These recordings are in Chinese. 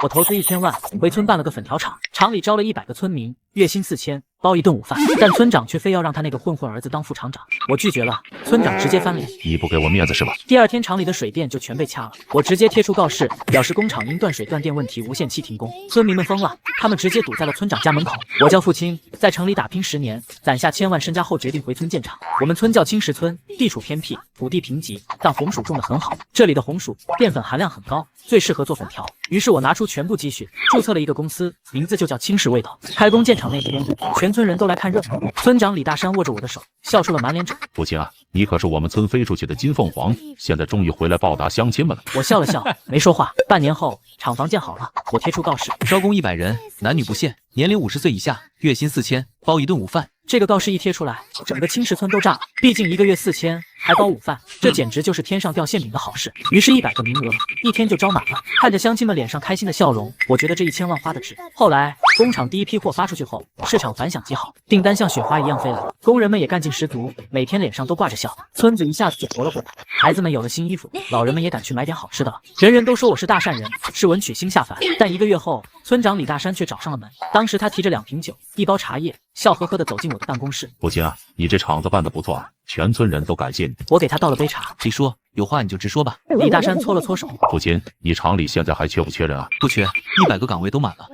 我投资1000万，回村办了个粉条厂，厂里招了100个村民，月薪4000，包一顿午饭。但村长却非要让他那个混混儿子当副厂长，我拒绝了，村长直接翻脸。你不给我面子是吧？第2天厂里的水电就全被掐了，我直接贴出告示，表示工厂因断水断电问题无限期停工。村民们疯了，他们直接堵在了村长家门口。我叫父亲，在城里打拼10年，攒下1000万身家后决定回村建厂。我们村叫青石村，地处偏僻，土地贫瘠，但红薯种得很好。这里的红薯淀粉含量很高，最适合做粉条。于是我拿出全部积蓄，注册了一个公司，名字就叫青石味道。开工建厂那天，全村人都来看热闹。村长李大山握着我的手，笑出了满脸褶。父亲啊，你可是我们村飞出去的金凤凰，现在终于回来报答乡亲们了。我笑了笑，没说话。半年后，厂房建好了，我贴出告示，招工100人，男女不限，年龄50岁以下，月薪4000，包一顿午饭。这个告示一贴出来，整个青石村都炸了。毕竟1个月4000，还包午饭，这简直就是天上掉馅饼的好事。于是100个名额，一天就招满了。看着乡亲们脸上开心的笑容，我觉得这1000万花的值。后来工厂第一批货发出去后，市场反响极好，订单像雪花一样飞来，工人们也干劲十足，每天脸上都挂着笑。村子一下子就活了过来，孩子们有了新衣服，老人们也敢去买点好吃的了。人人都说我是大善人，是文曲星下凡。但1个月后，村长李大山却找上了门。当时他提着2瓶酒，1包茶叶，笑呵呵地走进我的办公室。父亲啊，你这厂子办得不错啊，全村人都感谢你。我给他倒了杯茶。李叔，有话你就直说吧。李大山搓了搓手。父亲，你厂里现在还缺不缺人啊？不缺，100个岗位都满了。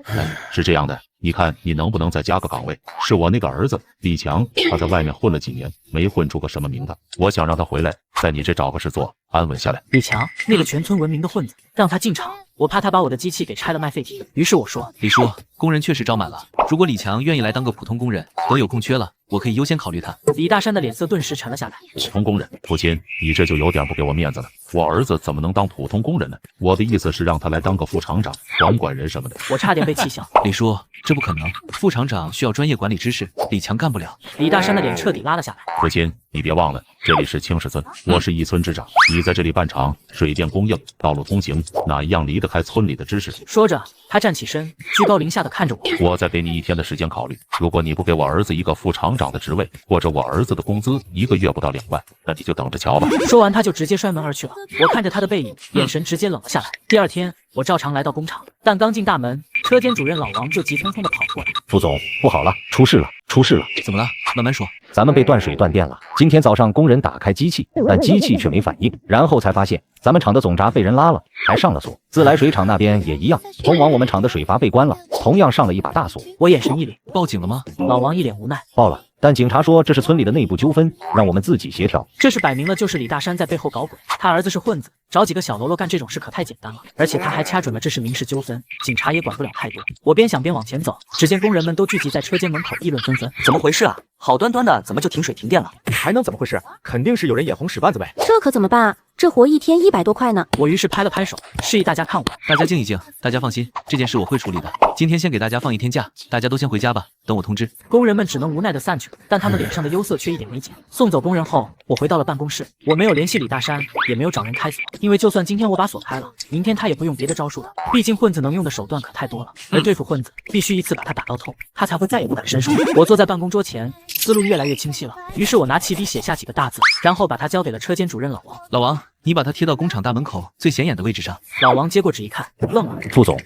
是这样的，你看你能不能再加个岗位？是我那个儿子李强，他在外面混了几年，没混出个什么名堂，我想让他回来，在你这找个事做，安稳下来。李强，那个全村闻名的混子，让他进厂，我怕他把我的机器给拆了卖废铁。于是我说，李叔，工人确实招满了，如果李强愿意来当个普通工人，等有空缺了，我可以优先考虑他。李大山的脸色顿时沉了下来。普通工人，父亲，你这就有点不给我面子了。我儿子怎么能当普通工人呢？我的意思是让他来当个副厂长，管人什么的。我差点被气笑。李叔，这不可能，副厂长需要专业管理知识，李强干不了。李大山的脸彻底拉了下来。父亲，你别忘了，这里是青石村，我是一村之长，你在这里办厂，水电供应、道路通行，哪一样离得开村里的知识？说着，他站起身，居高临下的看着我。我再给你1天的时间考虑，如果你不给我儿子一个副厂长的职位，或者我儿子的工资1个月不到2万，那你就等着瞧吧。说完，他就直接摔门而去了。我看着他的背影，眼神直接冷了下来。第2天，我照常来到工厂，但刚进大门，车间主任老王就急匆匆的跑过来。副总，不好了，出事了，出事了！怎么了？慢慢说。咱们被断水断电了。今天早上工人打开机器，但机器却没反应，然后才发现咱们厂的总闸被人拉了，还上了锁。自来水厂那边也一样，通往我们厂的水阀被关了，同样上了一把大锁。我眼神一凛，报警了吗？老王一脸无奈，报了。但警察说这是村里的内部纠纷，让我们自己协调。这是摆明了就是李大山在背后搞鬼，他儿子是混子，找几个小喽啰干这种事可太简单了，而且他还掐准了这是民事纠纷，警察也管不了太多。我边想边往前走，只见工人们都聚集在车间门口议论纷纷。怎么回事啊？好端端的怎么就停水停电了？还能怎么回事？肯定是有人眼红使绊子呗。这可怎么办啊？这活1天100多块呢。我于是拍了拍手，示意大家看我。大家静一静，大家放心，这件事我会处理的。今天先给大家放1天假，大家都先回家吧，等我通知。工人们只能无奈的散去了，但他们脸上的忧色却一点没减。送走工人后，我回到了办公室，我没有联系李大山，也没有找人开锁，因为就算今天我把锁开了，明天他也会用别的招数的。毕竟混子能用的手段可太多了，而对付混子必须一次把他打到痛，他才会再也不敢伸手。我坐在办公桌前，思路越来越清晰了。于是我拿起笔写下几个大字，然后把它交给了车间主任老王。老王，你把它贴到工厂大门口最显眼的位置上。老王接过纸一看，愣了。副总，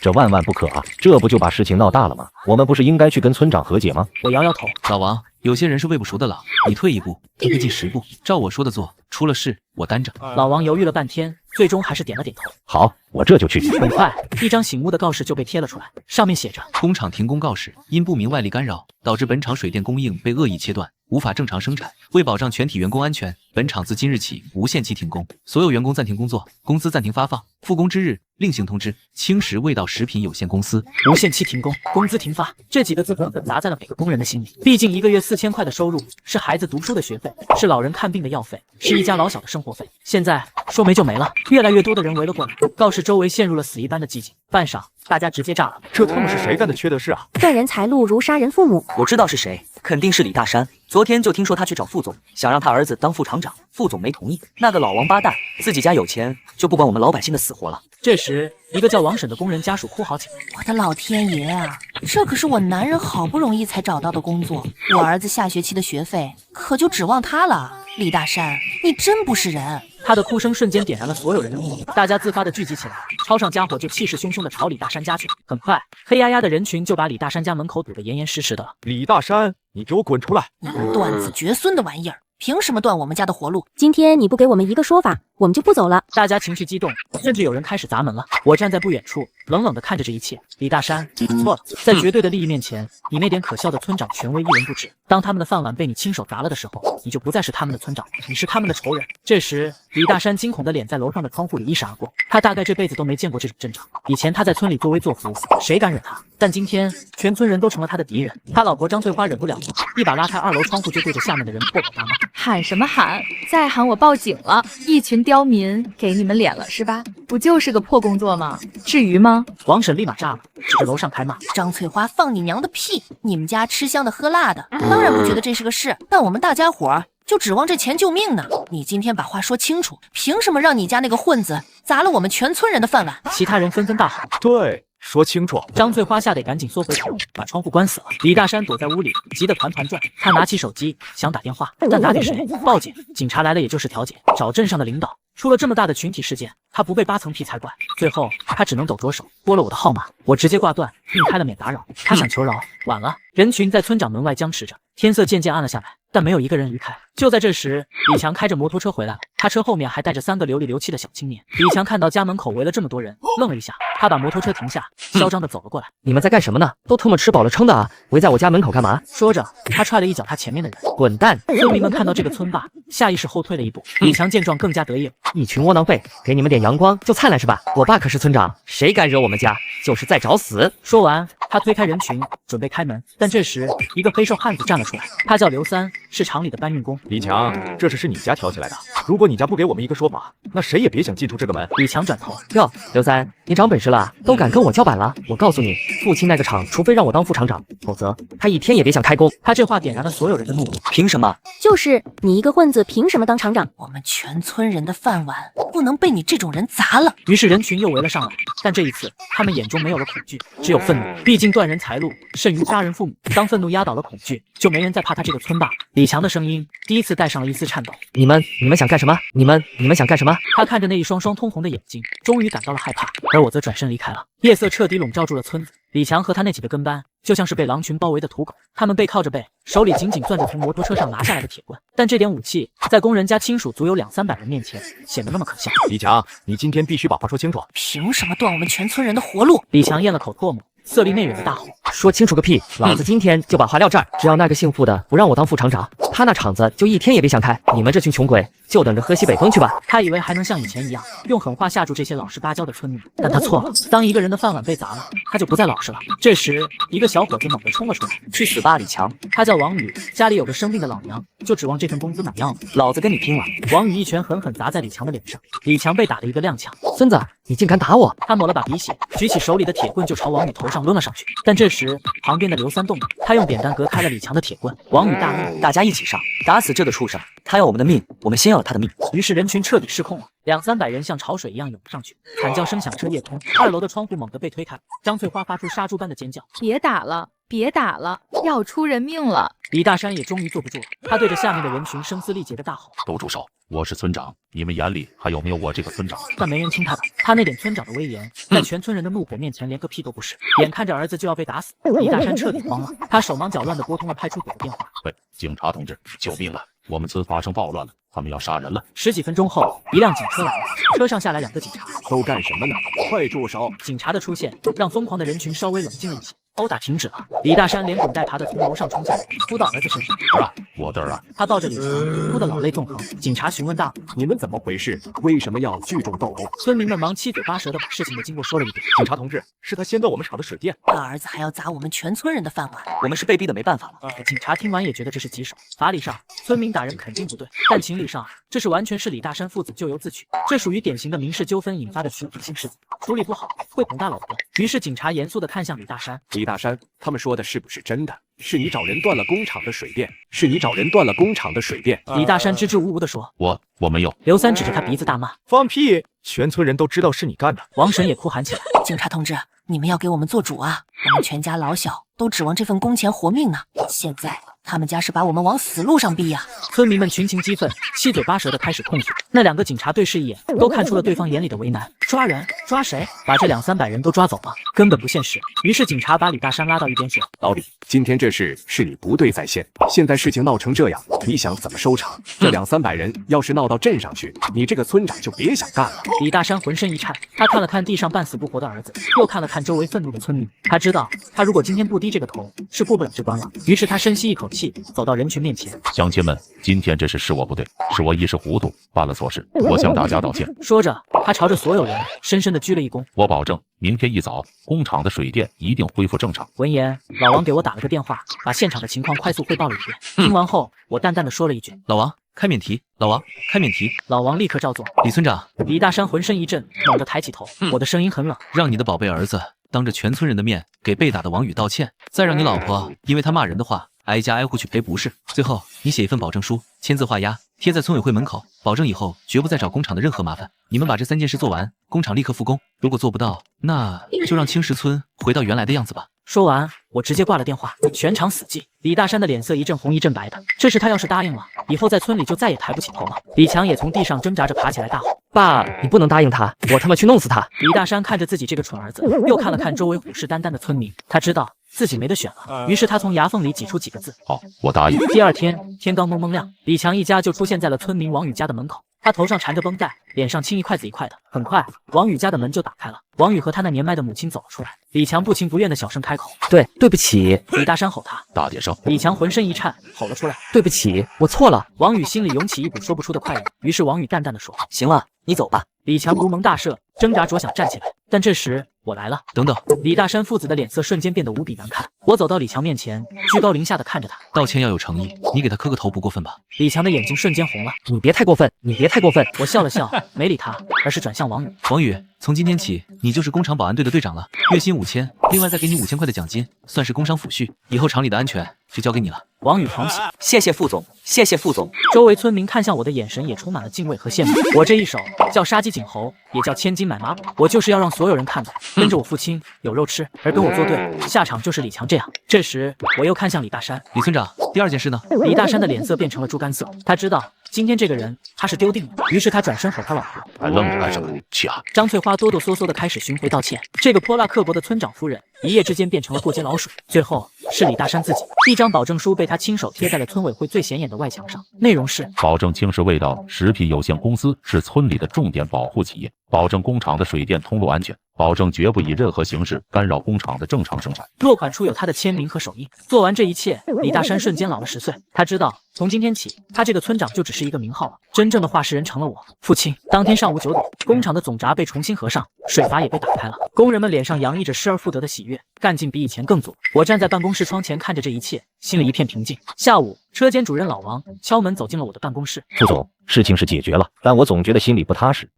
这万万不可啊！这不就把事情闹大了吗？我们不是应该去跟村长和解吗？我摇摇头。老王，有些人是喂不熟的狼，你退一步，他会进10步。照我说的做，出了事我担着。老王犹豫了半天，最终还是点了点头。好，我这就去。很快，一张醒目的告示就被贴了出来，上面写着：工厂停工告示，因不明外力干扰，导致本厂水电供应被恶意切断，无法正常生产。为保障全体员工安全，本厂自今日起无限期停工，所有员工暂停工作，工资暂停发放，复工之日另行通知。青石味道食品有限公司无限期停工，工资停发，这几个字狠狠砸在了每个工人的心里。毕竟1个月4000块的收入，是孩子读书的学费，是老人看病的药费，是一家老小的生活费。现在说没就没了，越来越多的人围了过来，告示周围陷入了死一般的寂静。半晌，大家直接炸了。这他妈是谁干的缺德事啊？断人财路如杀人父母。我知道是谁，肯定是李大山。昨天就听说他去找副总，想让他儿子当副厂长，副总没同意。那个老王八蛋，自己家有钱就不管我们老百姓的死活了。这时，一个叫王婶的工人家属哭嚎起来：“我的老天爷啊！这可是我男人好不容易才找到的工作，我儿子下学期的学费可就指望他了。李大山，你真不是人！”他的哭声瞬间点燃了所有人的怒火，大家自发的聚集起来，抄上家伙就气势汹汹的朝李大山家去。很快，黑压压的人群就把李大山家门口堵得严严实实的了。李大山，你给我滚出来！你个断子绝孙的玩意儿，凭什么断我们家的活路？今天你不给我们一个说法，我们就不走了。大家情绪激动，甚至有人开始砸门了。我站在不远处，冷冷地看着这一切。李大山，你错了，在绝对的利益面前，你那点可笑的村长权威一文不值。当他们的饭碗被你亲手砸了的时候，你就不再是他们的村长，你是他们的仇人。这时，李大山惊恐的脸在楼上的窗户里一闪而过。他大概这辈子都没见过这种阵仗。以前他在村里作威作福，谁敢惹他？但今天，全村人都成了他的敌人。他老婆张翠花忍不了了，一把拉开2楼窗户，就对着下面的人破口大骂：喊什么喊？再喊我报警了！一群刁民给你们脸了是吧？不就是个破工作吗？至于吗？王婶立马炸了，指着楼上开骂：张翠花放你娘的屁！你们家吃香的喝辣的，当然不觉得这是个事，但我们大家伙儿就指望这钱救命呢。你今天把话说清楚，凭什么让你家那个混子砸了我们全村人的饭碗？其他人纷纷大吼：对，说清楚！张翠花吓得赶紧缩回头，把窗户关死了。李大山躲在屋里，急得团团转。他拿起手机想打电话，但打给谁？报警？警察来了也就是调解，找镇上的领导。出了这么大的群体事件，他不被8层皮才怪。最后他只能抖着手拨了我的号码，我直接挂断，并开了免打扰。他想求饶，晚了。人群在村长门外僵持着，天色渐渐暗了下来，但没有一个人离开。就在这时，李强开着摩托车回来了，他车后面还带着3个流里流气的小青年。李强看到家门口围了这么多人，愣了一下，他把摩托车停下，嚣张地走了过来。你们在干什么呢？都他妈吃饱了撑的啊，围在我家门口干嘛？说着，他踹了一脚他前面的人。滚蛋！村民们看到这个村霸，下意识后退了一步。李强见状更加得意了，一群窝囊废，给你们点阳光就灿烂是吧？我爸可是村长，谁敢惹我们家，就是在找死。说完，他推开人群，准备开门，但这时一个黑瘦汉子站了出来，他叫刘三，是厂里的搬运工。李强，这事是你家挑起来的，如果你家不给我们一个说法，那谁也别想进出这个门。李强转头，哟，刘三，你长本事了，都敢跟我叫板了？我告诉你，父亲那个厂，除非让我当副厂长，否则他一天也别想开工。他这话点燃了所有人的怒火。凭什么？就是你一个混子，凭什么当厂长？我们全村人的饭碗不能被你这种人砸了。于是人群又围了上来，但这一次他们眼中没有了恐惧，只有愤怒。毕竟断人财路胜于杀人父母，当愤怒压倒了恐惧，就没人再怕他这个村霸。李强的声音第一次带上了一丝颤抖。你们想干什么？你们想干什么？他看着那一双双通红的眼睛，终于感到了害怕，而我则转身离开了。夜色彻底笼罩住了村子，李强和他那几个跟班就像是被狼群包围的土狗，他们背靠着背，手里紧紧攥着从摩托车上拿下来的铁棍，但这点武器在工人家亲属足有200-300人面前显得那么可笑。李强，你今天必须把话说清楚。凭什么断我们全村人的活路？李强咽了口唾沫，色厉内荏的大吼：说清楚个屁！老子今天就把话撂这儿，只要那个姓傅的不让我当副厂长，他那厂子就一天也别想开。你们这群穷鬼就等着喝西北风去吧。他以为还能像以前一样用狠话吓住这些老实巴交的村民，但他错了。当一个人的饭碗被砸了，他就不再老实了。这时一个小伙子猛地冲了出来：去死吧，李强！他叫王宇，家里有个生病的老娘，就指望这份工资买药呢。老子跟你拼了！王宇一拳狠狠砸在李强的脸上，李强被打了一个踉跄。孙子，你竟敢打我！他抹了把鼻血，举起手里的铁棍就朝王宇头上抡了上去。但这时旁边的刘三动了，他用扁担隔开了李强的铁棍。王宇大怒：大家一起上，打死这个畜生！他要我们的命，我们先要他的命。于是人群彻底失控了，200-300人像潮水一样涌上去，惨叫声响彻夜空。2楼的窗户猛地被推开，张翠花发出杀猪般的尖叫：别打了，别打了，要出人命了！李大山也终于坐不住了，他对着下面的人群声嘶力竭的大吼：都住手！我是村长，你们眼里还有没有我这个村长？但没人听他的，他那点村长的威严，在全村人的怒火面前连个屁都不是。眼看着儿子就要被打死，李大山彻底慌了，他手忙脚乱地拨通了派出所的电话：喂，警察同志，救命啊！我们村发生暴乱了，他们要杀人了。10几分钟后，一辆警车来了，车上下来2个警察。都干什么呢？快住手！警察的出现让疯狂的人群稍微冷静了一些。殴打停止了，李大山连滚带爬的从楼上冲下来，扑到儿子身上。啊，我的儿啊！他抱着李强，哭得老泪纵横。警察询问大了：你们怎么回事？为什么要聚众斗殴？村民们忙七嘴八舌的把事情的经过说了一遍。警察同志，是他先断我们厂的水电，他儿子还要砸我们全村人的饭碗，我们是被逼的没办法了。警察听完也觉得这是棘手。法理上，村民打人肯定不对，但情理上，这是完全是李大山父子咎由自取，这属于典型的民事纠纷引发的群体性事件，处理不好会捅大娄子。于是警察严肃地看向李大山：李大山，他们说的是不是真的？是你找人断了工厂的水电，是你找人断了工厂的水电。李大山支支吾吾地说：我没有。刘三指着他鼻子大骂：放屁！全村人都知道是你干的。王婶也哭喊起来：警察同志，你们要给我们做主啊！我们全家老小都指望这份工钱活命呢，现在他们家是把我们往死路上逼呀！村民们群情激愤，七嘴八舌的开始控诉。那两个警察对视一眼，都看出了对方眼里的为难。抓人？抓谁？把这200-300人都抓走吧，根本不现实。于是警察把李大山拉到一边说：“老李，今天这事是你不对在先，现在事情闹成这样，你想怎么收场？这200-300人要是闹到镇上去，你这个村长就别想干了。”李大山浑身一颤，他看了看地上半死不活的儿子，又看了看周围愤怒的村民。他知道，他如果今天不低这个头，是过不了这关了。于是他深吸一口气，走到人群面前：“乡亲们，今天这事是我不对，是我一时糊涂，办了错事，我向大家道歉。”说着，他朝着所有人深深的鞠了一躬。我保证，明天一早，工厂的水电一定恢复正常。闻言，老王给我打了个电话，把现场的情况快速汇报了一遍。听完后，我淡淡的说了一句：“老王，开免提。老王，开免提。”老王立刻照做。李村长，李大山浑身一震，猛地抬起头，我的声音很冷：“让你的宝贝儿子当着全村人的面给被打的王宇道歉，再让你老婆因为他骂人的话挨家挨户去赔不是。最后，你写一份保证书，签字画押，贴在村委会门口，保证以后绝不再找工厂的任何麻烦。你们把这3件事做完，工厂立刻复工。如果做不到，那就让青石村回到原来的样子吧。”说完，我直接挂了电话，全场死寂。李大山的脸色一阵红一阵白的，这事他要是答应了，以后在村里就再也抬不起头了。李强也从地上挣扎着爬起来，大吼：“爸，你不能答应他，我他妈去弄死他！”李大山看着自己这个蠢儿子，又看了看周围虎视眈眈的村民，他知道自己没得选了，于是他从牙缝里挤出几个字：“好，我答应。”第二天，天刚蒙蒙亮，李强一家就出现在了村民王宇家的门口。他头上缠着绷带，脸上青一块紫一块的。很快，王宇家的门就打开了，王宇和他那年迈的母亲走了出来。李强不情不愿的小声开口：“对不起。”李大山吼他：“大点声！”李强浑身一颤，吼了出来：“对不起，我错了。”王宇心里涌起一股说不出的快意，于是王宇淡淡的说：“行了，你走吧。”李强如蒙大赦，挣扎着想站起来，但这时我来了。等等，李大山父子的脸色瞬间变得无比难看。我走到李强面前，居高临下的看着他，道歉要有诚意，你给他磕个头不过分吧？李强的眼睛瞬间红了。你别太过分，你别太过分。我笑了笑，没理他，而是转向王宇。王宇，从今天起，你就是工厂保安队的队长了，月薪5000，另外再给你5000块的奖金，算是工伤抚恤。以后厂里的安全就交给你了。王宇狂喜，谢谢副总，谢谢副总。周围村民看向我的眼神也充满了敬畏和羡慕。我这一手叫杀鸡儆猴，也叫千金买马补，我就是要让所有人看到，跟着我父亲有肉吃，而跟我作对，下场就是李强这样。这时我又看向李大山，李村长，第2件事呢？李大山的脸色变成了猪肝色，他知道今天这个人他是丢定了，于是他转身吼他老婆：“还愣着干什么？去啊！”张翠花哆哆嗦嗦的开始巡回道歉。这个泼辣刻薄的村长夫人，一夜之间变成了过街老鼠。最后是李大山自己，一张保证书被他亲手贴在了村委会最显眼的外墙上，内容是：保证青石味道食品有限公司是村里的重点保护企业，保证工厂的水电通路安全，保证绝不以任何形式干扰工厂的正常生产。落款处有他的签名和手印。做完这一切，李大山瞬间老了10岁。他知道，从今天起，他这个村长就只是一个名号了，真正的话事人成了我父亲。当天上午9点，工厂的总闸被重新合上，水阀也被打开了，工人们脸上洋溢着失而复得的喜悦，干劲比以前更足。我站在办公室窗前看着这一切，心里一片平静。下午，车间主任老王敲门走进了我的办公室。副总，事情是解决了，但我总觉得心里不踏实。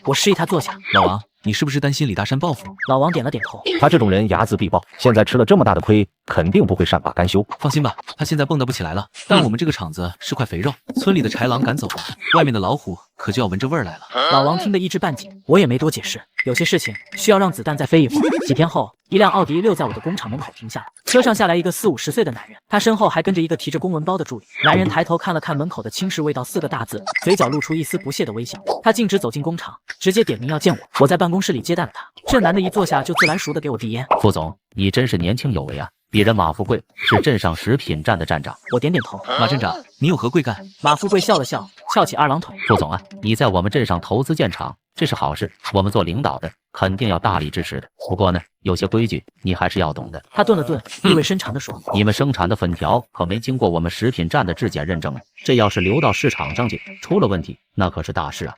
我示意他坐下。老王，你是不是担心李大山报复？老王点了点头。他这种人睚眦必报，现在吃了这么大的亏，肯定不会善罢甘休。放心吧，他现在蹦跶不起来了。但我们这个厂子是块肥肉，村里的豺狼赶走了，外面的老虎可就要闻着味儿来了。老王听得一知半解，我也没多解释。有些事情需要让子弹再飞一会儿。几天后，一辆奥迪6在我的工厂门口停下了，车上下来一个40、50岁的男人，他身后还跟着一个提着公文包的助理。男人抬头看了看门口的青石味道4个大字，嘴角露出一丝不屑的微笑。他径直走进工厂，直接点名要见我。我在办公室里接待了他。这男的一坐下就自来熟的给我递烟。副总，你真是年轻有为啊！鄙人马富贵是镇上食品站的站长。我点点头。马镇长，你有何贵干？马富贵笑了笑，翘起2郎腿。副总啊，你在我们镇上投资建厂，这是好事，我们做领导的肯定要大力支持的。不过呢，有些规矩你还是要懂的。他顿了顿，意味深长地说：“你们生产的粉条可没经过我们食品站的质检认证啊，这要是流到市场上去，出了问题，那可是大事啊。”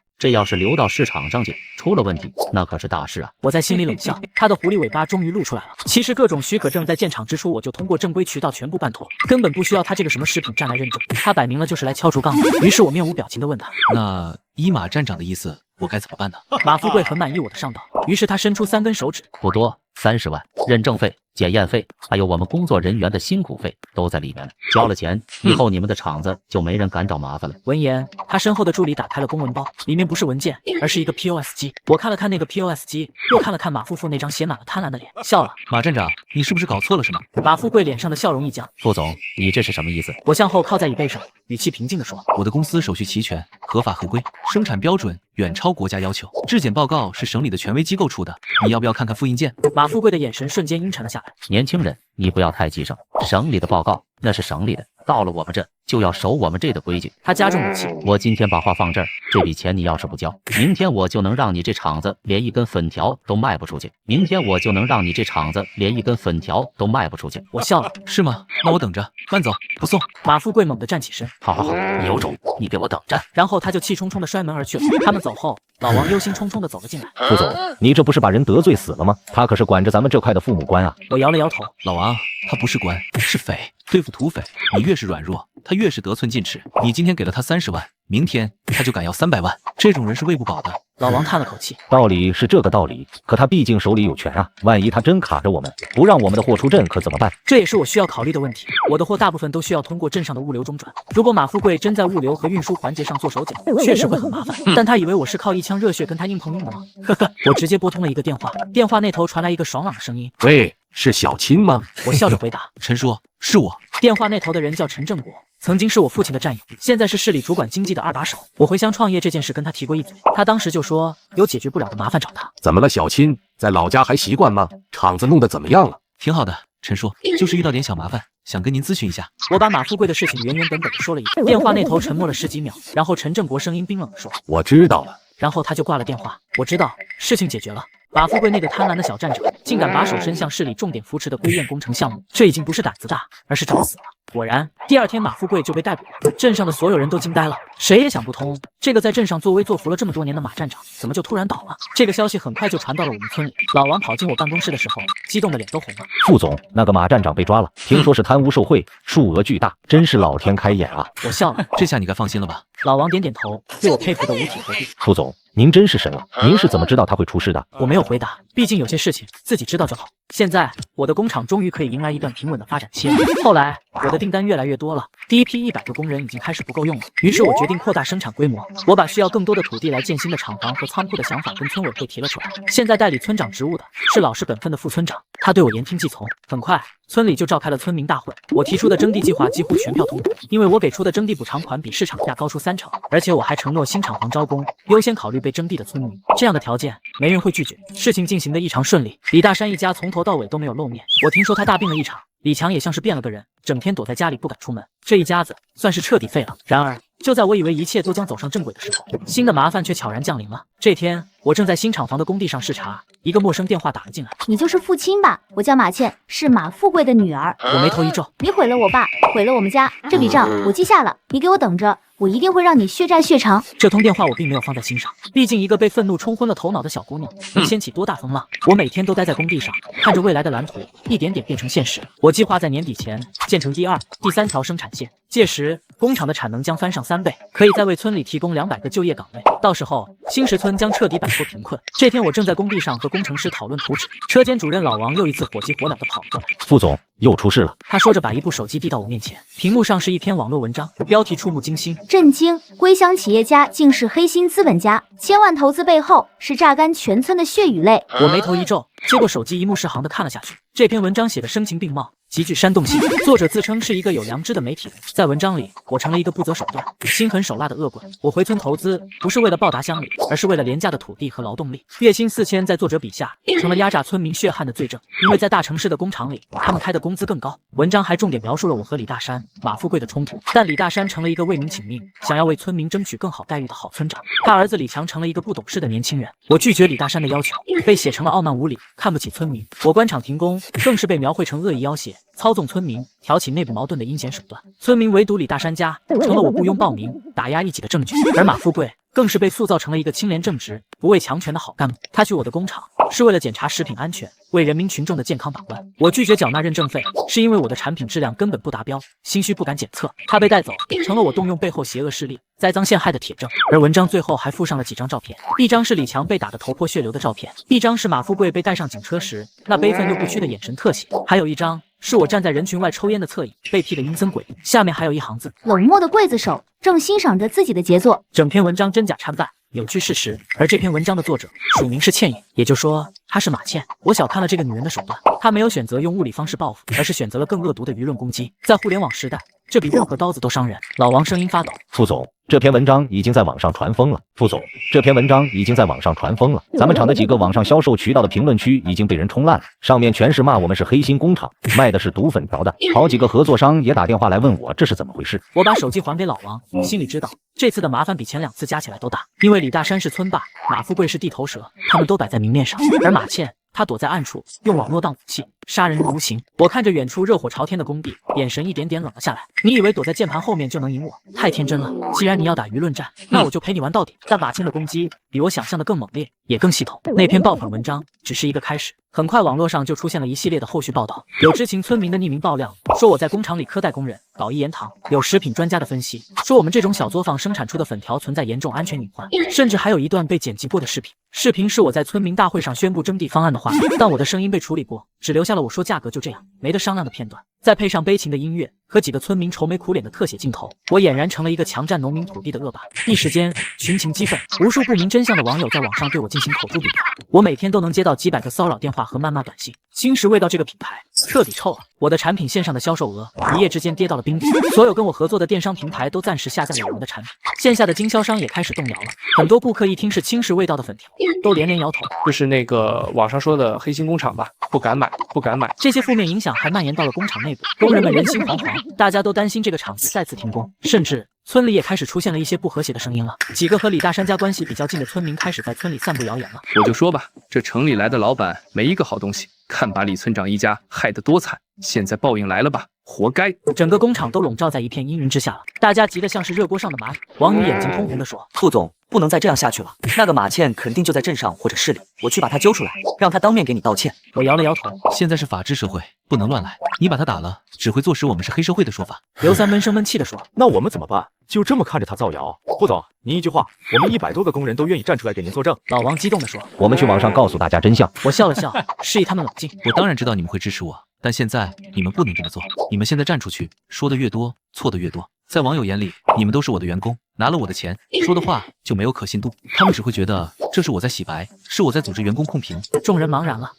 我在心里冷笑，他的狐狸尾巴终于露出来了。其实各种许可证在建厂之初我就通过正规渠道全部办妥，根本不需要他这个什么食品站来认证。他摆明了就是来敲竹杠的。于是我面无表情地问他：“那依马站长的意思，我该怎么办呢？”马富贵很满意我的上道，于是他伸出3根手指：“不多，30万，认证费检验费，还有我们工作人员的辛苦费都在里面了。交了钱以后，你们的厂子就没人敢找麻烦了。闻言，他身后的助理打开了公文包，里面不是文件，而是一个 POS 机。我看了看那个 POS 机，又看了看马夫妇那张写满了贪婪的脸，笑了。马站长，你是不是搞错了什么？马富贵脸上的笑容一僵。副总，你这是什么意思？我向后靠在椅背上，语气平静地说：我的公司手续齐全，合法合规，生产标准远超国家要求。质检报告是省里的权威机构出的，你要不要看看复印件？马富贵的眼神瞬间阴沉了下来。年轻人，你不要太急生，省里的报告那是省里的，到了我们这就要守我们这的规矩。他加重语气：我今天把话放这儿，这笔钱你要是不交，明天我就能让你这厂子连一根粉条都卖不出去。明天我就能让你这厂子连一根粉条都卖不出去。我笑了。是吗？那我等着，慢走，不送。马富贵猛地站起身：好好好，你有种，你给我等着。然后他就气冲冲地摔门而去了。他们走后，老王忧心忡忡地走了进来。副总，你这不是把人得罪死了吗？他可是管着咱们这块的父母官啊。我摇了摇头。老王，他不是官，是匪，对付土匪，你越是软弱，他越是得寸进尺。你今天给了他30万，明天他就敢要300万，这种人是喂不饱的。老王叹了口气，道理是这个道理，可他毕竟手里有权啊，万一他真卡着我们，不让我们的货出镇，可怎么办？这也是我需要考虑的问题。我的货大部分都需要通过镇上的物流中转，如果马富贵真在物流和运输环节上做手脚，确实会很麻烦。但他以为我是靠一腔热血跟他硬碰硬的吗？呵呵，我直接拨通了一个电话，电话那头传来一个爽朗的声音：喂，是小青吗？我笑着回答：陈叔，是我。电话那头的人叫陈正国，曾经是我父亲的战友，现在是市里主管经济的2把手。我回乡创业这件事跟他提过一嘴，他当时就说有解决不了的麻烦找他。怎么了，小青？在老家还习惯吗？厂子弄得怎么样了？挺好的，陈叔，就是遇到点小麻烦，想跟您咨询一下。我把马富贵的事情原原本本地说了一遍。电话那头沉默了10几秒，然后陈正国声音冰冷地说：我知道了。然后他就挂了电话。我知道事情解决了。马富贵那个贪婪的小站长，竟敢把手伸向市里重点扶持的归院工程项目，这已经不是胆子大，而是找死了。果然，第2天马富贵就被逮捕了，镇上的所有人都惊呆了，谁也想不通，这个在镇上作威作福了这么多年的马站长，怎么就突然倒了？这个消息很快就传到了我们村里。老王跑进我办公室的时候，激动的脸都红了。副总，那个马站长被抓了，听说是贪污受贿，数额巨大，真是老天开眼啊！我笑了，这下你该放心了吧？老王点点头，对我佩服的五体投地。副总，您真是神了，您是怎么知道他会出事的？我没有回答，毕竟有些事情自己知道就好。现在我的工厂终于可以迎来一段平稳的发展期了。后来我的订单越来越多了，第一批100个工人已经开始不够用了，于是我决定扩大生产规模。我把需要更多的土地来建新的厂房和仓库的想法跟村委会提了出来。现在代理村长职务的是老实本分的副村长，他对我言听计从。很快村里就召开了村民大会，我提出的征地计划几乎全票通过，因为我给出的征地补偿款比市场价高出30%，而且我还承诺新厂房招工优先考虑被征地的村民，这样的条件没人会拒绝。事情进行得异常顺利，李大山一家从头到尾都没有露面。我听说他大病了一场，李强也像是变了个人，整天躲在家里不敢出门，这一家子算是彻底废了。然而就在我以为一切都将走上正轨的时候，新的麻烦却悄然降临了。这天我正在新厂房的工地上视察，一个陌生电话打了进来。你就是父亲吧？我叫马倩，是马富贵的女儿。我眉头一皱，你毁了我爸，毁了我们家，这笔账我记下了，你给我等着，我一定会让你血债血偿。这通电话我并没有放在心上，毕竟一个被愤怒冲昏了头脑的小姑娘能掀起多大风浪。我每天都待在工地上，看着未来的蓝图一点点变成现实。我计划在年底前建成第2、第3条生产线，届时工厂的产能将翻上3倍，可以再为村里提供200个就业岗位。到时候新石村将彻底摆脱贫困。这天我正在工地上和工程师讨论图纸，车间主任老王又一次火急火燎地跑了过来。副总，又出事了。他说着把一部手机递到我面前，屏幕上是一篇网络文章，标题触目惊心。震惊！归乡企业家竟是黑心资本家，千万投资背后是榨干全村的血与泪。我眉头一皱，接过手机一目十行地看了下去。这篇文章写的声情并茂，极具煽动性，作者自称是一个有良知的媒体人。在文章里，我成了一个不择手段、心狠手辣的恶棍。我回村投资不是为了报答乡里，而是为了廉价的土地和劳动力。月薪4000在作者笔下成了压榨村民血汗的罪证，因为在大城市的工厂里，他们开的工资更高。文章还重点描述了我和李大山、马富贵的冲突，但李大山成了一个为民请命、想要为村民争取更好待遇的好村长，他儿子李强成了一个不懂事的年轻人。我拒绝李大山的要求，被写成了傲慢无礼、看不起村民。我官场停工，更是被描绘成恶意要挟、操纵村民、挑起内部矛盾的阴险手段。村民围堵李大山家，成了我雇佣暴民、打压异己的证据。而马富贵更是被塑造成了一个清廉正直、不畏强权的好干部。他去我的工厂是为了检查食品安全，为人民群众的健康把关。我拒绝缴纳认证费，是因为我的产品质量根本不达标，心虚不敢检测。他被带走，成了我动用背后邪恶势力栽赃陷害的铁证。而文章最后还附上了几张照片，一张是李强被打得头破血流的照片，一张是马富贵被带上警车时那悲愤又不屈的眼神特写，还有一张是我站在人群外抽烟的侧影，被 P 的阴森诡异。下面还有一行字：冷漠的刽子手正欣赏着自己的杰作。整篇文章真假参半，扭曲事实。而这篇文章的作者署名是倩影，也就说她是马倩。我小看了这个女人的手段，她没有选择用物理方式报复，而是选择了更恶毒的舆论攻击。在互联网时代，这比任何刀子都伤人。老王声音发抖：副总，这篇文章已经在网上传疯了。副总，这篇文章已经在网上传疯了。咱们厂的几个网上销售渠道的评论区已经被人冲烂了，上面全是骂我们是黑心工厂，卖的是毒粉条的。好几个合作商也打电话来问我这是怎么回事。我把手机还给老王，心里知道这次的麻烦比前2次加起来都大，因为李大山是村霸，马富贵是地头蛇，他们都摆在明面上，而马倩他躲在暗处，用网络当武器，杀人于无形。我看着远处热火朝天的工地，眼神一点点冷了下来。你以为躲在键盘后面就能赢我？太天真了！既然你要打舆论战，那我就陪你玩到底。但马倩的攻击比我想象的更猛烈，也更系统。那篇爆捧文章只是一个开始，很快网络上就出现了一系列的后续报道。有知情村民的匿名爆料，说我在工厂里苛待工人，搞一言堂；有食品专家的分析，说我们这种小作坊生产出的粉条存在严重安全隐患，甚至还有一段被剪辑过的视频。视频是我在村民大会上宣布征地方案的画面，但我的声音被处理过，只留下了我说价格就这样，没得商量的片段。再配上悲情的音乐和几个村民愁眉苦脸的特写镜头，我俨然成了一个强占农民土地的恶霸。一时间群情激愤，无数不明真相的网友在网上对我进行口诛笔伐。我每天都能接到几百个骚扰电话和谩骂短信。轻食味道这个品牌彻底臭了，我的产品线上的销售额一夜之间跌到了冰点，所有跟我合作的电商平台都暂时下架了我们的产品，线下的经销商也开始动摇了。很多顾客一听是轻食味道的粉条，都连连摇头，就是那个网上说的黑心工厂吧，不敢买，不敢买。这些负面影响还蔓延到了工厂内部，工人们人心惶惶，大家都担心这个厂子再次停工，甚至村里也开始出现了一些不和谐的声音了。几个和李大山家关系比较近的村民开始在村里散布谣言了。我就说吧，这城里来的老板没一个好东西，看把李村长一家害得多惨，现在报应来了吧，活该！整个工厂都笼罩在一片阴云之下了，大家急得像是热锅上的蚂蚁。王宇眼睛通红地说：“副总，不能再这样下去了，那个马倩肯定就在镇上或者市里，我去把她揪出来，让她当面给你道歉。”我摇了摇头，现在是法治社会，不能乱来。你把他打了，只会坐实我们是黑社会的说法。刘三闷声闷气地说：“那我们怎么办？就这么看着他造谣？副总，您一句话，我们100多个工人都愿意站出来给您作证。”老王激动地说：“我们去网上告诉大家真相。”我笑了笑，示意他们冷静。我当然知道你们会支持我，但现在你们不能这么做。你们现在站出去，说的越多，错的越多。在网友眼里，你们都是我的员工，拿了我的钱，说的话就没有可信度，他们只会觉得这是我在洗白，是我在组织员工控评。众人茫然了。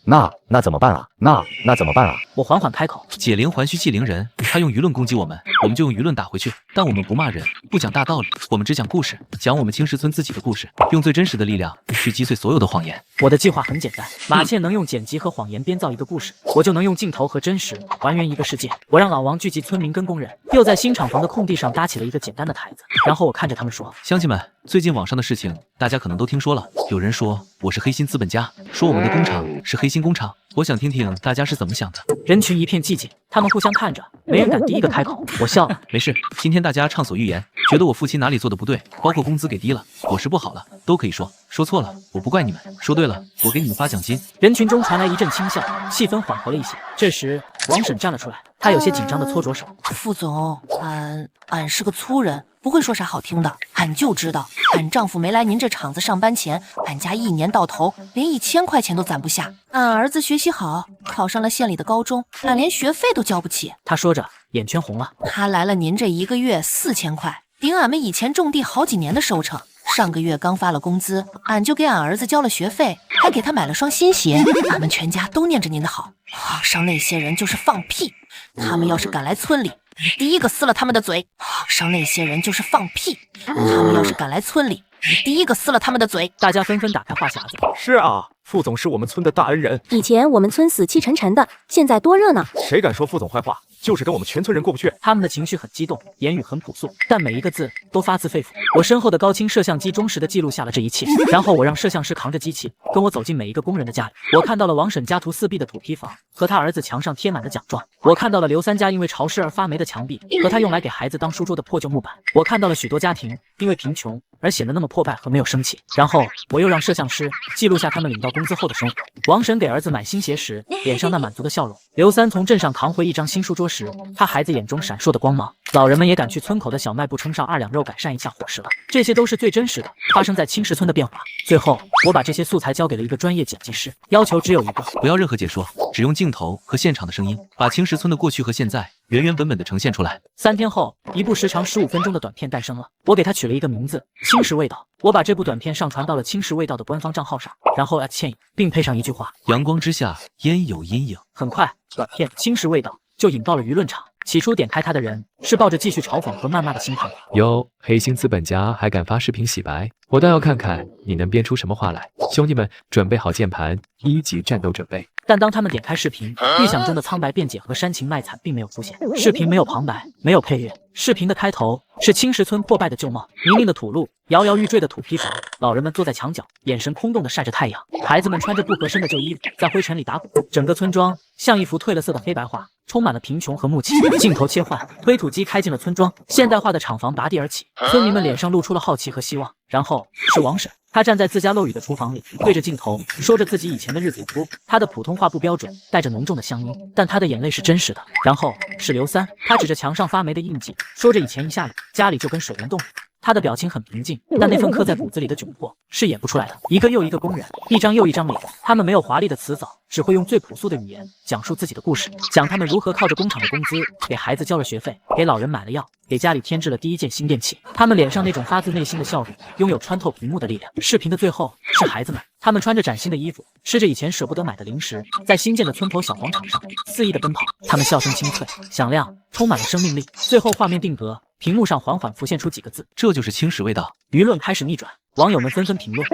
那怎么办啊？那怎么办啊？我缓缓开口：“解铃还须系铃人，他用舆论攻击我们，我们就用舆论打回去。但我们不骂人，不讲大道理，我们只讲故事，讲我们青石村自己的故事，用最真实的力量去击碎所有的谎言。”我的计划很简单，马倩能用剪辑和谎言编造一个故事，我就能用镜头和真实还原一个世界。我让老王聚集村民跟工人，又在新厂房的空地上搭起了一个简单的台子，然后我看着他们说：“乡亲们，最近网上的事情大家可能都听说了，有人说我是黑心资本家，说我们的工厂是黑心工厂，我想听听大家是怎么想的。”人群一片寂静，他们互相看着，没人敢第一个开口。我笑了：“没事，今天大家畅所欲言，觉得我父亲哪里做的不对，包括工资给低了，伙食不好了，都可以说。说错了，我不怪你们；说对了，我给你们发奖金。”人群中传来一阵轻笑，气氛缓和了一些。这时，王婶站了出来，她有些紧张地搓着手：“副总，俺是个粗人，不会说啥好听的。俺就知道，俺丈夫没来您这厂子上班前，俺家一年到头连1000块钱都攒不下。俺儿子学习好，考上了县里的高中，俺连学费都交不起。”她说着，眼圈红了。他来了您这1个月4000块，顶俺们以前种地好几年的收成。上个月刚发了工资，俺就给俺儿子交了学费，还给他买了双新鞋。俺们全家都念着您的好。网上那些人就是放屁，他们要是敢来村里，你第一个撕了他们的嘴。网上那些人就是放屁，他们要是敢来村里，你第一个撕了他们的嘴。大家纷纷打开话匣子。是啊，副总是我们村的大恩人。以前我们村死气沉沉的，现在多热闹。谁敢说副总坏话，就是跟我们全村人过不去。他们的情绪很激动，言语很朴素，但每一个字都发自肺腑。我身后的高清摄像机忠实地记录下了这一切，然后我让摄像师扛着机器，跟我走进每一个工人的家里。我看到了王婶家徒四壁的土坯房和他儿子墙上贴满的奖状，我看到了刘三家因为潮湿而发霉的墙壁和他用来给孩子当书桌的破旧木板，我看到了许多家庭因为贫穷而显得那么破败和没有生气。然后我又让摄像师记录下他们领到工资后的生活。王婶给儿子买新鞋时，脸上那满足的笑容；刘三从镇上扛回一张新书桌时，他孩子眼中闪烁的光芒。老人们也敢去村口的小卖部称上2两肉，改善一下伙食了。这些都是最真实的发生在青石村的变化。最后，我把这些素材交给了一个专业剪辑师，要求只有一个，不要任何解说，只用镜头和现场的声音，把青石村的过去和现在原原本本的呈现出来。3天后，一部时长15分钟的短片诞生了，我给它取了一个名字《青石味道》。我把这部短片上传到了青石味道的官方账号上，然后倩影，并配上一句话：阳光之下，焉有阴影。很快，短片《青石味道》就引爆了舆论场。起初点开它的人是抱着继续嘲讽和谩骂的心态。哟，黑心资本家还敢发视频洗白，我倒要看看你能编出什么话来。兄弟们，准备好键盘，1级战斗准备。但当他们点开视频，预想中的苍白辩解和煽情卖惨并没有出现。视频没有旁白，没有配乐。视频的开头是青石村破败的旧貌，泥泞的土路，摇摇欲坠的土坯房，老人们坐在墙角，眼神空洞的晒着太阳，孩子们穿着不合身的旧衣服，在灰尘里打滚。整个村庄像一幅褪了色的黑白画，充满了贫穷和暮气。镜头切换，推土机开进了村庄，现代化的厂房拔地而起，村民们脸上露出了好奇和希望。然后是王婶，她站在自家漏雨的厨房里，对着镜头说着自己以前的日子。她的普通话不标准，带着浓重的乡音，但她的眼泪是真实的。然后是刘三，他指着墙上发霉的印记，说着以前一下雨，家里就跟水帘洞似的。他的表情很平静，但那份刻在骨子里的窘迫是演不出来的。一个又一个工人，一张又一张脸，他们没有华丽的词藻，只会用最朴素的语言讲述自己的故事，讲他们如何靠着工厂的工资给孩子交了学费，给老人买了药，给家里添置了第一件新电器。他们脸上那种发自内心的笑容，拥有穿透屏幕的力量。视频的最后是孩子们，他们穿着崭新的衣服，吃着以前舍不得买的零食，在新建的村口小广场上肆意的奔跑。他们笑声清脆响亮，充满了生命力。最后画面定格，屏幕上缓缓浮现出几个字：这就是青石味道。舆论开始逆转，网友们纷纷评论：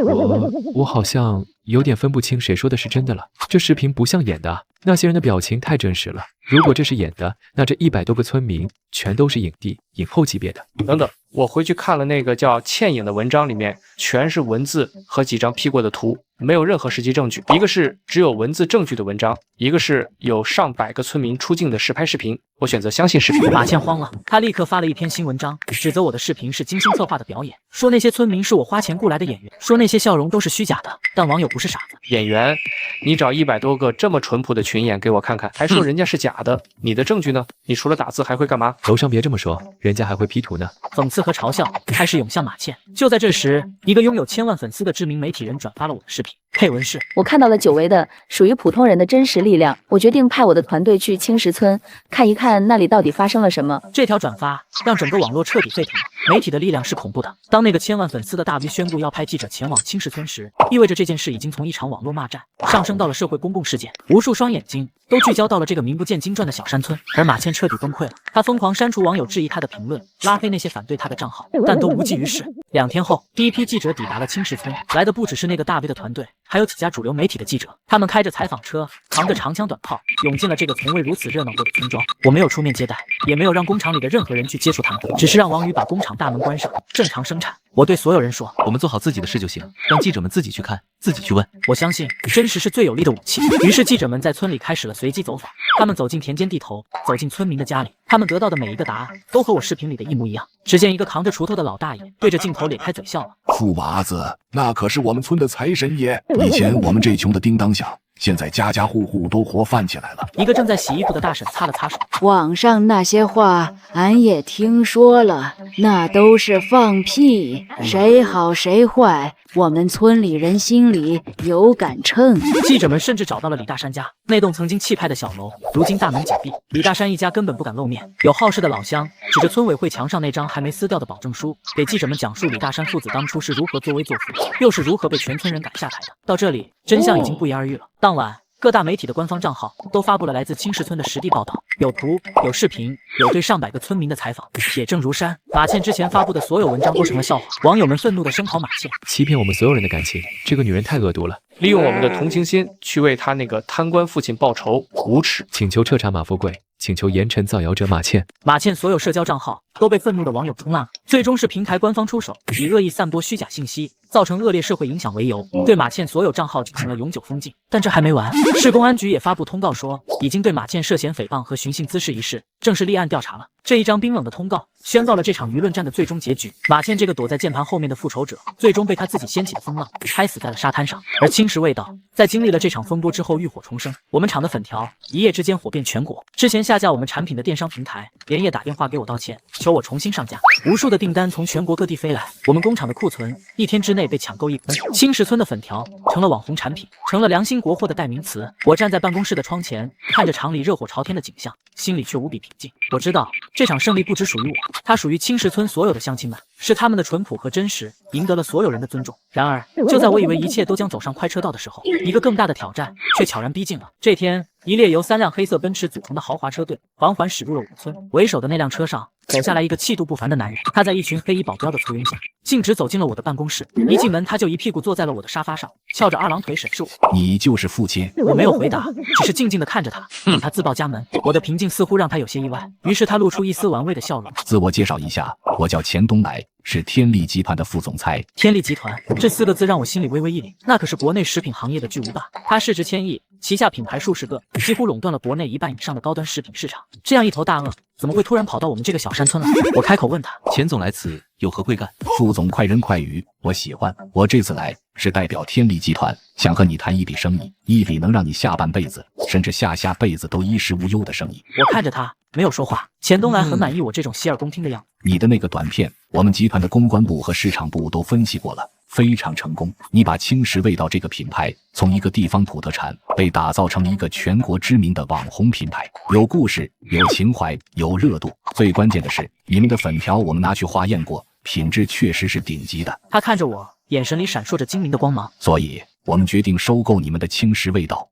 我好像有点分不清谁说的是真的了。这视频不像演的，那些人的表情太真实了。如果这是演的，那这100多个村民全都是影帝、影后级别的。等等，我回去看了那个叫倩影的文章，里面全是文字和几张 P 过的图，没有任何实际证据。一个是只有文字证据的文章，一个是有上百个村民出镜的实拍视频。我选择相信视频。马倩慌了，她立刻发了一篇新文章，指责我的视频是精心策划的表演，说那些村民是我花钱雇来的演员，说那些笑容都是虚假的。但网友不是傻子，演员，你找100多个这么淳朴的群演给我看看，还说人家是假的，你的证据呢？你除了打字还会干嘛？楼上别这么说，人家还会 P 图呢。讽刺和嘲笑开始涌向马倩。就在这时，一个拥有1000万粉丝的知名媒体人转发了我的视频，配文是：我看到了久违的属于普通人的真实力量，我决定派我的团队去青石村看一看那里到底发生了什么。这条转发让整个网络彻底沸腾了。媒体的力量是恐怖的。当那个1000万粉丝的大 V 宣布要派记者前往青石村时，意味着这件事已经从一场网络骂战上升到了社会公共事件，无数双眼睛都聚焦到了这个名不见经传的小山村。而马倩彻底崩溃了，她疯狂删除网友质疑她的评论，拉黑那些反对她的账号，但都无济于事。2天后，第一批记者抵达了青石村，来的不只是那个大 V 的团队，还有几家主流媒体的记者。他们开着采访车，扛着长枪短炮，涌进了这个从未如此热闹过的村庄。我没有出面接待，也没有让工厂里的任何人去接触他们，只是让王宇把工厂大门关上，正常生产。我对所有人说，我们做好自己的事就行，让记者们自己去看，自己去问。我相信真实是最有力的武器。于是记者们在村里开始了随机走访，他们走进田间地头，走进村民的家里，他们得到的每一个答案都和我视频里的一模一样。只见一个扛着锄头的老大爷对着镜头咧开嘴笑了：富娃子，那可是我们村的财神爷，以前我们这穷的叮当响，现在家家户户都活泛起来了。一个正在洗衣服的大婶擦了擦手：网上那些话俺也听说了，那都是放屁，谁好谁坏，我们村里人心里有杆秤。记者们甚至找到了李大山家，那栋曾经气派的小楼，如今大门紧闭，李大山一家根本不敢露面。有好事的老乡指着村委会墙上那张还没撕掉的保证书，给记者们讲述李大山父子当初是如何作威作福，又是如何被全村人赶下台的。到这里，真相已经不言而喻了。当晚，各大媒体的官方账号都发布了来自青石村的实地报道，有图、有视频、有对上百个村民的采访，铁证如山。马倩之前发布的所有文章都成了笑话，网友们愤怒地声讨马倩，欺骗我们所有人的感情，这个女人太恶毒了，利用我们的同情心去为她那个贪官父亲报仇，无耻！请求彻查马富贵，请求严惩造谣者马倩。马倩所有社交账号都被愤怒的网友冲浪，最终是平台官方出手，以恶意散播虚假信息，造成恶劣社会影响为由，对马倩所有账号进行了永久封禁。但这还没完，市公安局也发布通告说，已经对马倩涉嫌诽谤和寻衅滋事一事正式立案调查了。这一张冰冷的通告宣告了这场舆论战的最终结局。马倩这个躲在键盘后面的复仇者，最终被他自己掀起的风浪拍死在了沙滩上。而青石味道在经历了这场风波之后浴火重生，我们厂的粉条一夜之间火遍全国。之前下架我们产品的电商平台连夜打电话给我道歉，求我重新上架。无数的订单从全国各地飞来，我们工厂的库存一天之内被抢购一空。青石村的粉条成了网红产品，成了良心国货的代名词。我站在办公室的窗前，看着厂里热火朝天的景象，心里却无比平静。我知道这场胜利不只属于我，它属于青石村所有的乡亲们，是他们的淳朴和真实赢得了所有人的尊重。然而，就在我以为一切都将走上快车道的时候，一个更大的挑战却悄然逼近了。这天，一列由3辆黑色奔驰组成的豪华车队缓缓驶入了我们村。为首的那辆车上走下来一个气度不凡的男人，他在一群黑衣保镖的簇拥下，径直走进了我的办公室。一进门，他就一屁股坐在了我的沙发上，翘着2郎腿审视我。你就是父亲？我没有回答，只是静静地看着他，等他自报家门。我的平静似乎让他有些意外，于是他露出一丝玩味的笑容。自我介绍一下，我叫钱东来，是天利集团的副总裁。天利集团这4个字让我心里微微一凛，那可是国内食品行业的巨无霸，它市值1000亿，旗下品牌数十个，几乎垄断了国内1半以上的高端食品市场。这样一头大鳄，怎么会突然跑到我们这个小山村来？我开口问他：钱总来此有何贵干？副总快人快语，我喜欢。我这次来是代表天利集团，想和你谈一笔生意，一笔能让你下半辈子，甚至下下辈子都衣食无忧的生意。我看着他，没有说话。钱东来很满意我这种洗耳恭听的样子。你的那个短片，我们集团的公关部和市场部都分析过了，非常成功。你把青石味道这个品牌从一个地方土特产被打造成了一个全国知名的网红品牌，有故事，有情怀，有热度。最关键的是，你们的粉条我们拿去化验过，品质确实是顶级的。他看着我，眼神里闪烁着精明的光芒。所以我们决定收购你们的青石味道。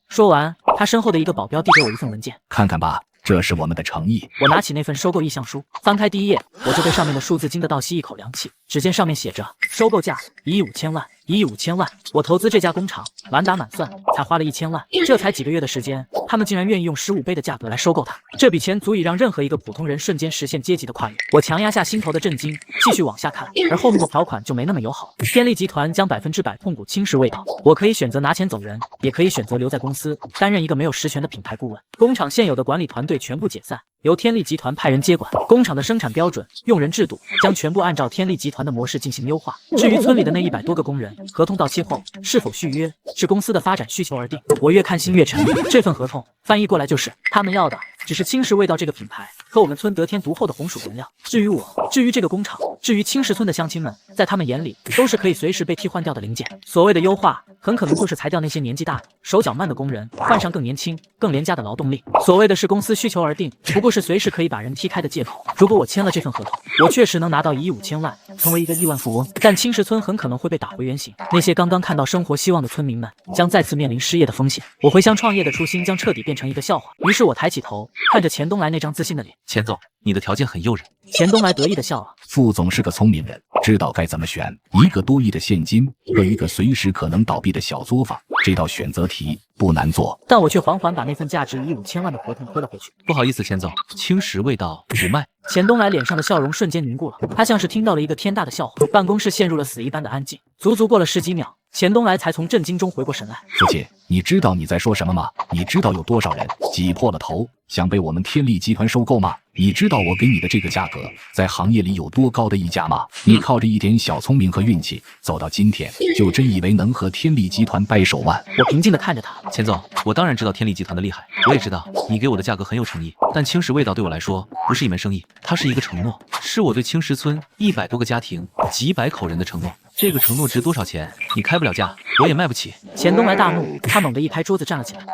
说完，他身后的一个保镖递给我一份文件，看看吧，这是我们的诚意。我拿起那份收购意向书，翻开第一页，我就被上面的数字惊得倒吸一口凉气。只见上面写着收购价1亿5000万，1亿5000万。我投资这家工厂，满打满算才花了1000万，这才几个月的时间，他们竟然愿意用15倍的价格来收购它。这笔钱足以让任何一个普通人瞬间实现阶级的跨越。我强压下心头的震惊，继续往下看，而后面的条款就没那么友好。天利集团将100%控股青石味道，我可以选择拿钱走人，也可以选择留在公司担任一个没有实权的品牌顾问。工厂现有的管理团队全部解散，由天利集团派人接管。工厂的生产标准、用人制度将全部按照天利集团的模式进行优化。至于村里的那100多个工人，合同到期后是否续约，视公司的发展需求而定。我越看心越沉，这份合同翻译过来就是他们要的只是青石味道这个品牌和我们村得天独厚的红薯原料。至于我，至于这个工厂，至于青石村的乡亲们，在他们眼里都是可以随时被替换掉的零件。所谓的优化，很可能就是裁掉那些年纪大、手脚慢的工人，换上更年轻、更廉价的劳动力。所谓的是公司需求而定，不过是随时可以把人踢开的借口。如果我签了这份合同，我确实能拿到1亿5000万，成为一个亿万富翁，但青石村很可能会被打回原形。那些刚刚看到生活希望的村民们，将再次面临失业的风险。我回乡创业的初心将彻底变成一个笑话。于是我抬起头，看着钱东来那张自信的脸。钱总，你的条件很诱人。钱东来得意的笑了。副总是个聪明人，知道该怎么选，1个多亿的现金和一个随时可能倒闭的小作坊，这道选择题不难做。但我却缓缓把那份价值1亿5000万的合同推了回去。不好意思，钱总，青石味道不卖。钱东来脸上的笑容瞬间凝固了，他像是听到了一个天大的笑话。办公室陷入了死一般的安静，足足过了10几秒，钱东来才从震惊中回过神来。父亲，你知道你在说什么吗？你知道有多少人挤破了头想被我们天利集团收购吗？你知道我给你的这个价格在行业里有多高的溢价吗？你靠着一点小聪明和运气走到今天，就真以为能和天利集团掰手腕？我平静地看着他。钱总，我当然知道天利集团的厉害，我也知道你给我的价格很有诚意，但青石味道对我来说不是一门生意，它是一个承诺，是我对青石村100多个家庭、几百口人的承诺。这个承诺值多少钱？你开不了价，我也卖不起。钱东来大怒，他猛地一拍桌子站了起来。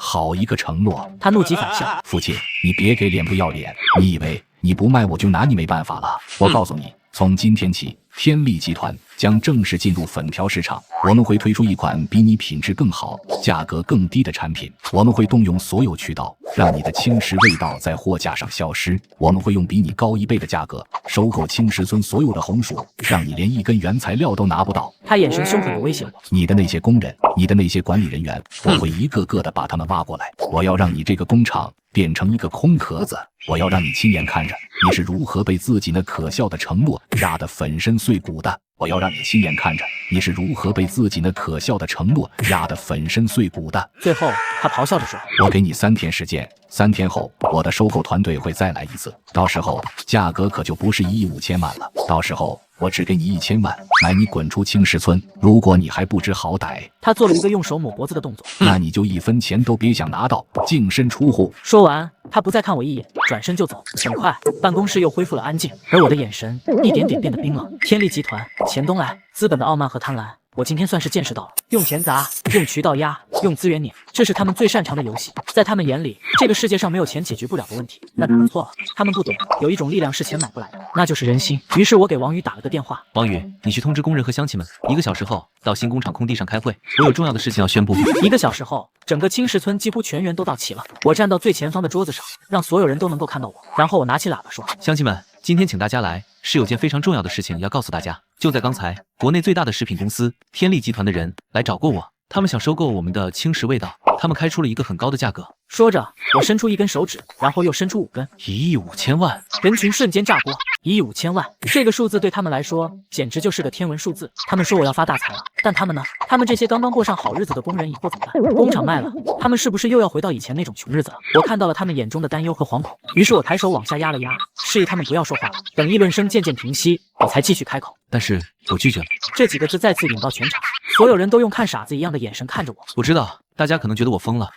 好一个承诺！他怒极反笑。父亲，你别给脸不要脸，你以为你不卖我就拿你没办法了？我告诉你，从今天起，天利集团将正式进入粉条市场，我们会推出一款比你品质更好、价格更低的产品。我们会动用所有渠道，让你的青石味道在货架上消失。我们会用比你高1倍的价格收购青石村所有的红薯，让你连1根原材料都拿不到。他眼神凶狠地威胁我。你的那些工人，你的那些管理人员，我会一个个的把他们挖过来。我要让你这个工厂变成一个空壳子，我要让你亲眼看着你是如何被自己那可笑的承诺压得粉身碎骨的。我要让你亲眼看着你是如何被自己那可笑的承诺压得粉身碎骨的。最后，他咆哮着说：“我给你3天时间，3天后我的收购团队会再来一次，到时候价格可就不是1亿5千万了。到时候我只给你1000万，买你滚出青石村。如果你还不知好歹，他做了一个用手抹脖子的动作，那你就1分钱都别想拿到，净身出户。”说完，他不再看我一眼，转身就走。很快，办公室又恢复了安静，而我的眼神一点点变得冰冷。天力集团、钱东来、资本的傲慢和贪婪，我今天算是见识到了。用钱砸，用渠道压，用资源碾，这是他们最擅长的游戏。在他们眼里，这个世界上没有钱解决不了的问题。但他们错了，他们不懂，有一种力量是钱买不来的，那就是人心。于是我给王宇打了个电话：“王宇，你去通知工人和乡亲们，1个小时后到新工厂空地上开会，我有重要的事情要宣布。”1个小时后，整个青石村几乎全员都到齐了。我站到最前方的桌子上，让所有人都能够看到我。然后我拿起喇叭说：“乡亲们，今天请大家来，是有件非常重要的事情要告诉大家。就在刚才，国内最大的食品公司天力集团的人来找过我，他们想收购我们的青石味道，他们开出了一个很高的价格。”说着，我伸出1根手指，然后又伸出5根。1亿5千万！人群瞬间炸锅。1亿5千万，这个数字对他们来说简直就是个天文数字。他们说我要发大财了，但他们呢？他们这些刚刚过上好日子的工人以后怎么办？工厂卖了，他们是不是又要回到以前那种穷日子了？我看到了他们眼中的担忧和惶恐，于是我抬手往下压了压，示意他们不要说话。等议论声渐渐平息，我才继续开口。但是我拒绝了。这几个字再次引爆全场，所有人都用看傻子一样的眼神看着我。我知道大家可能觉得我疯了，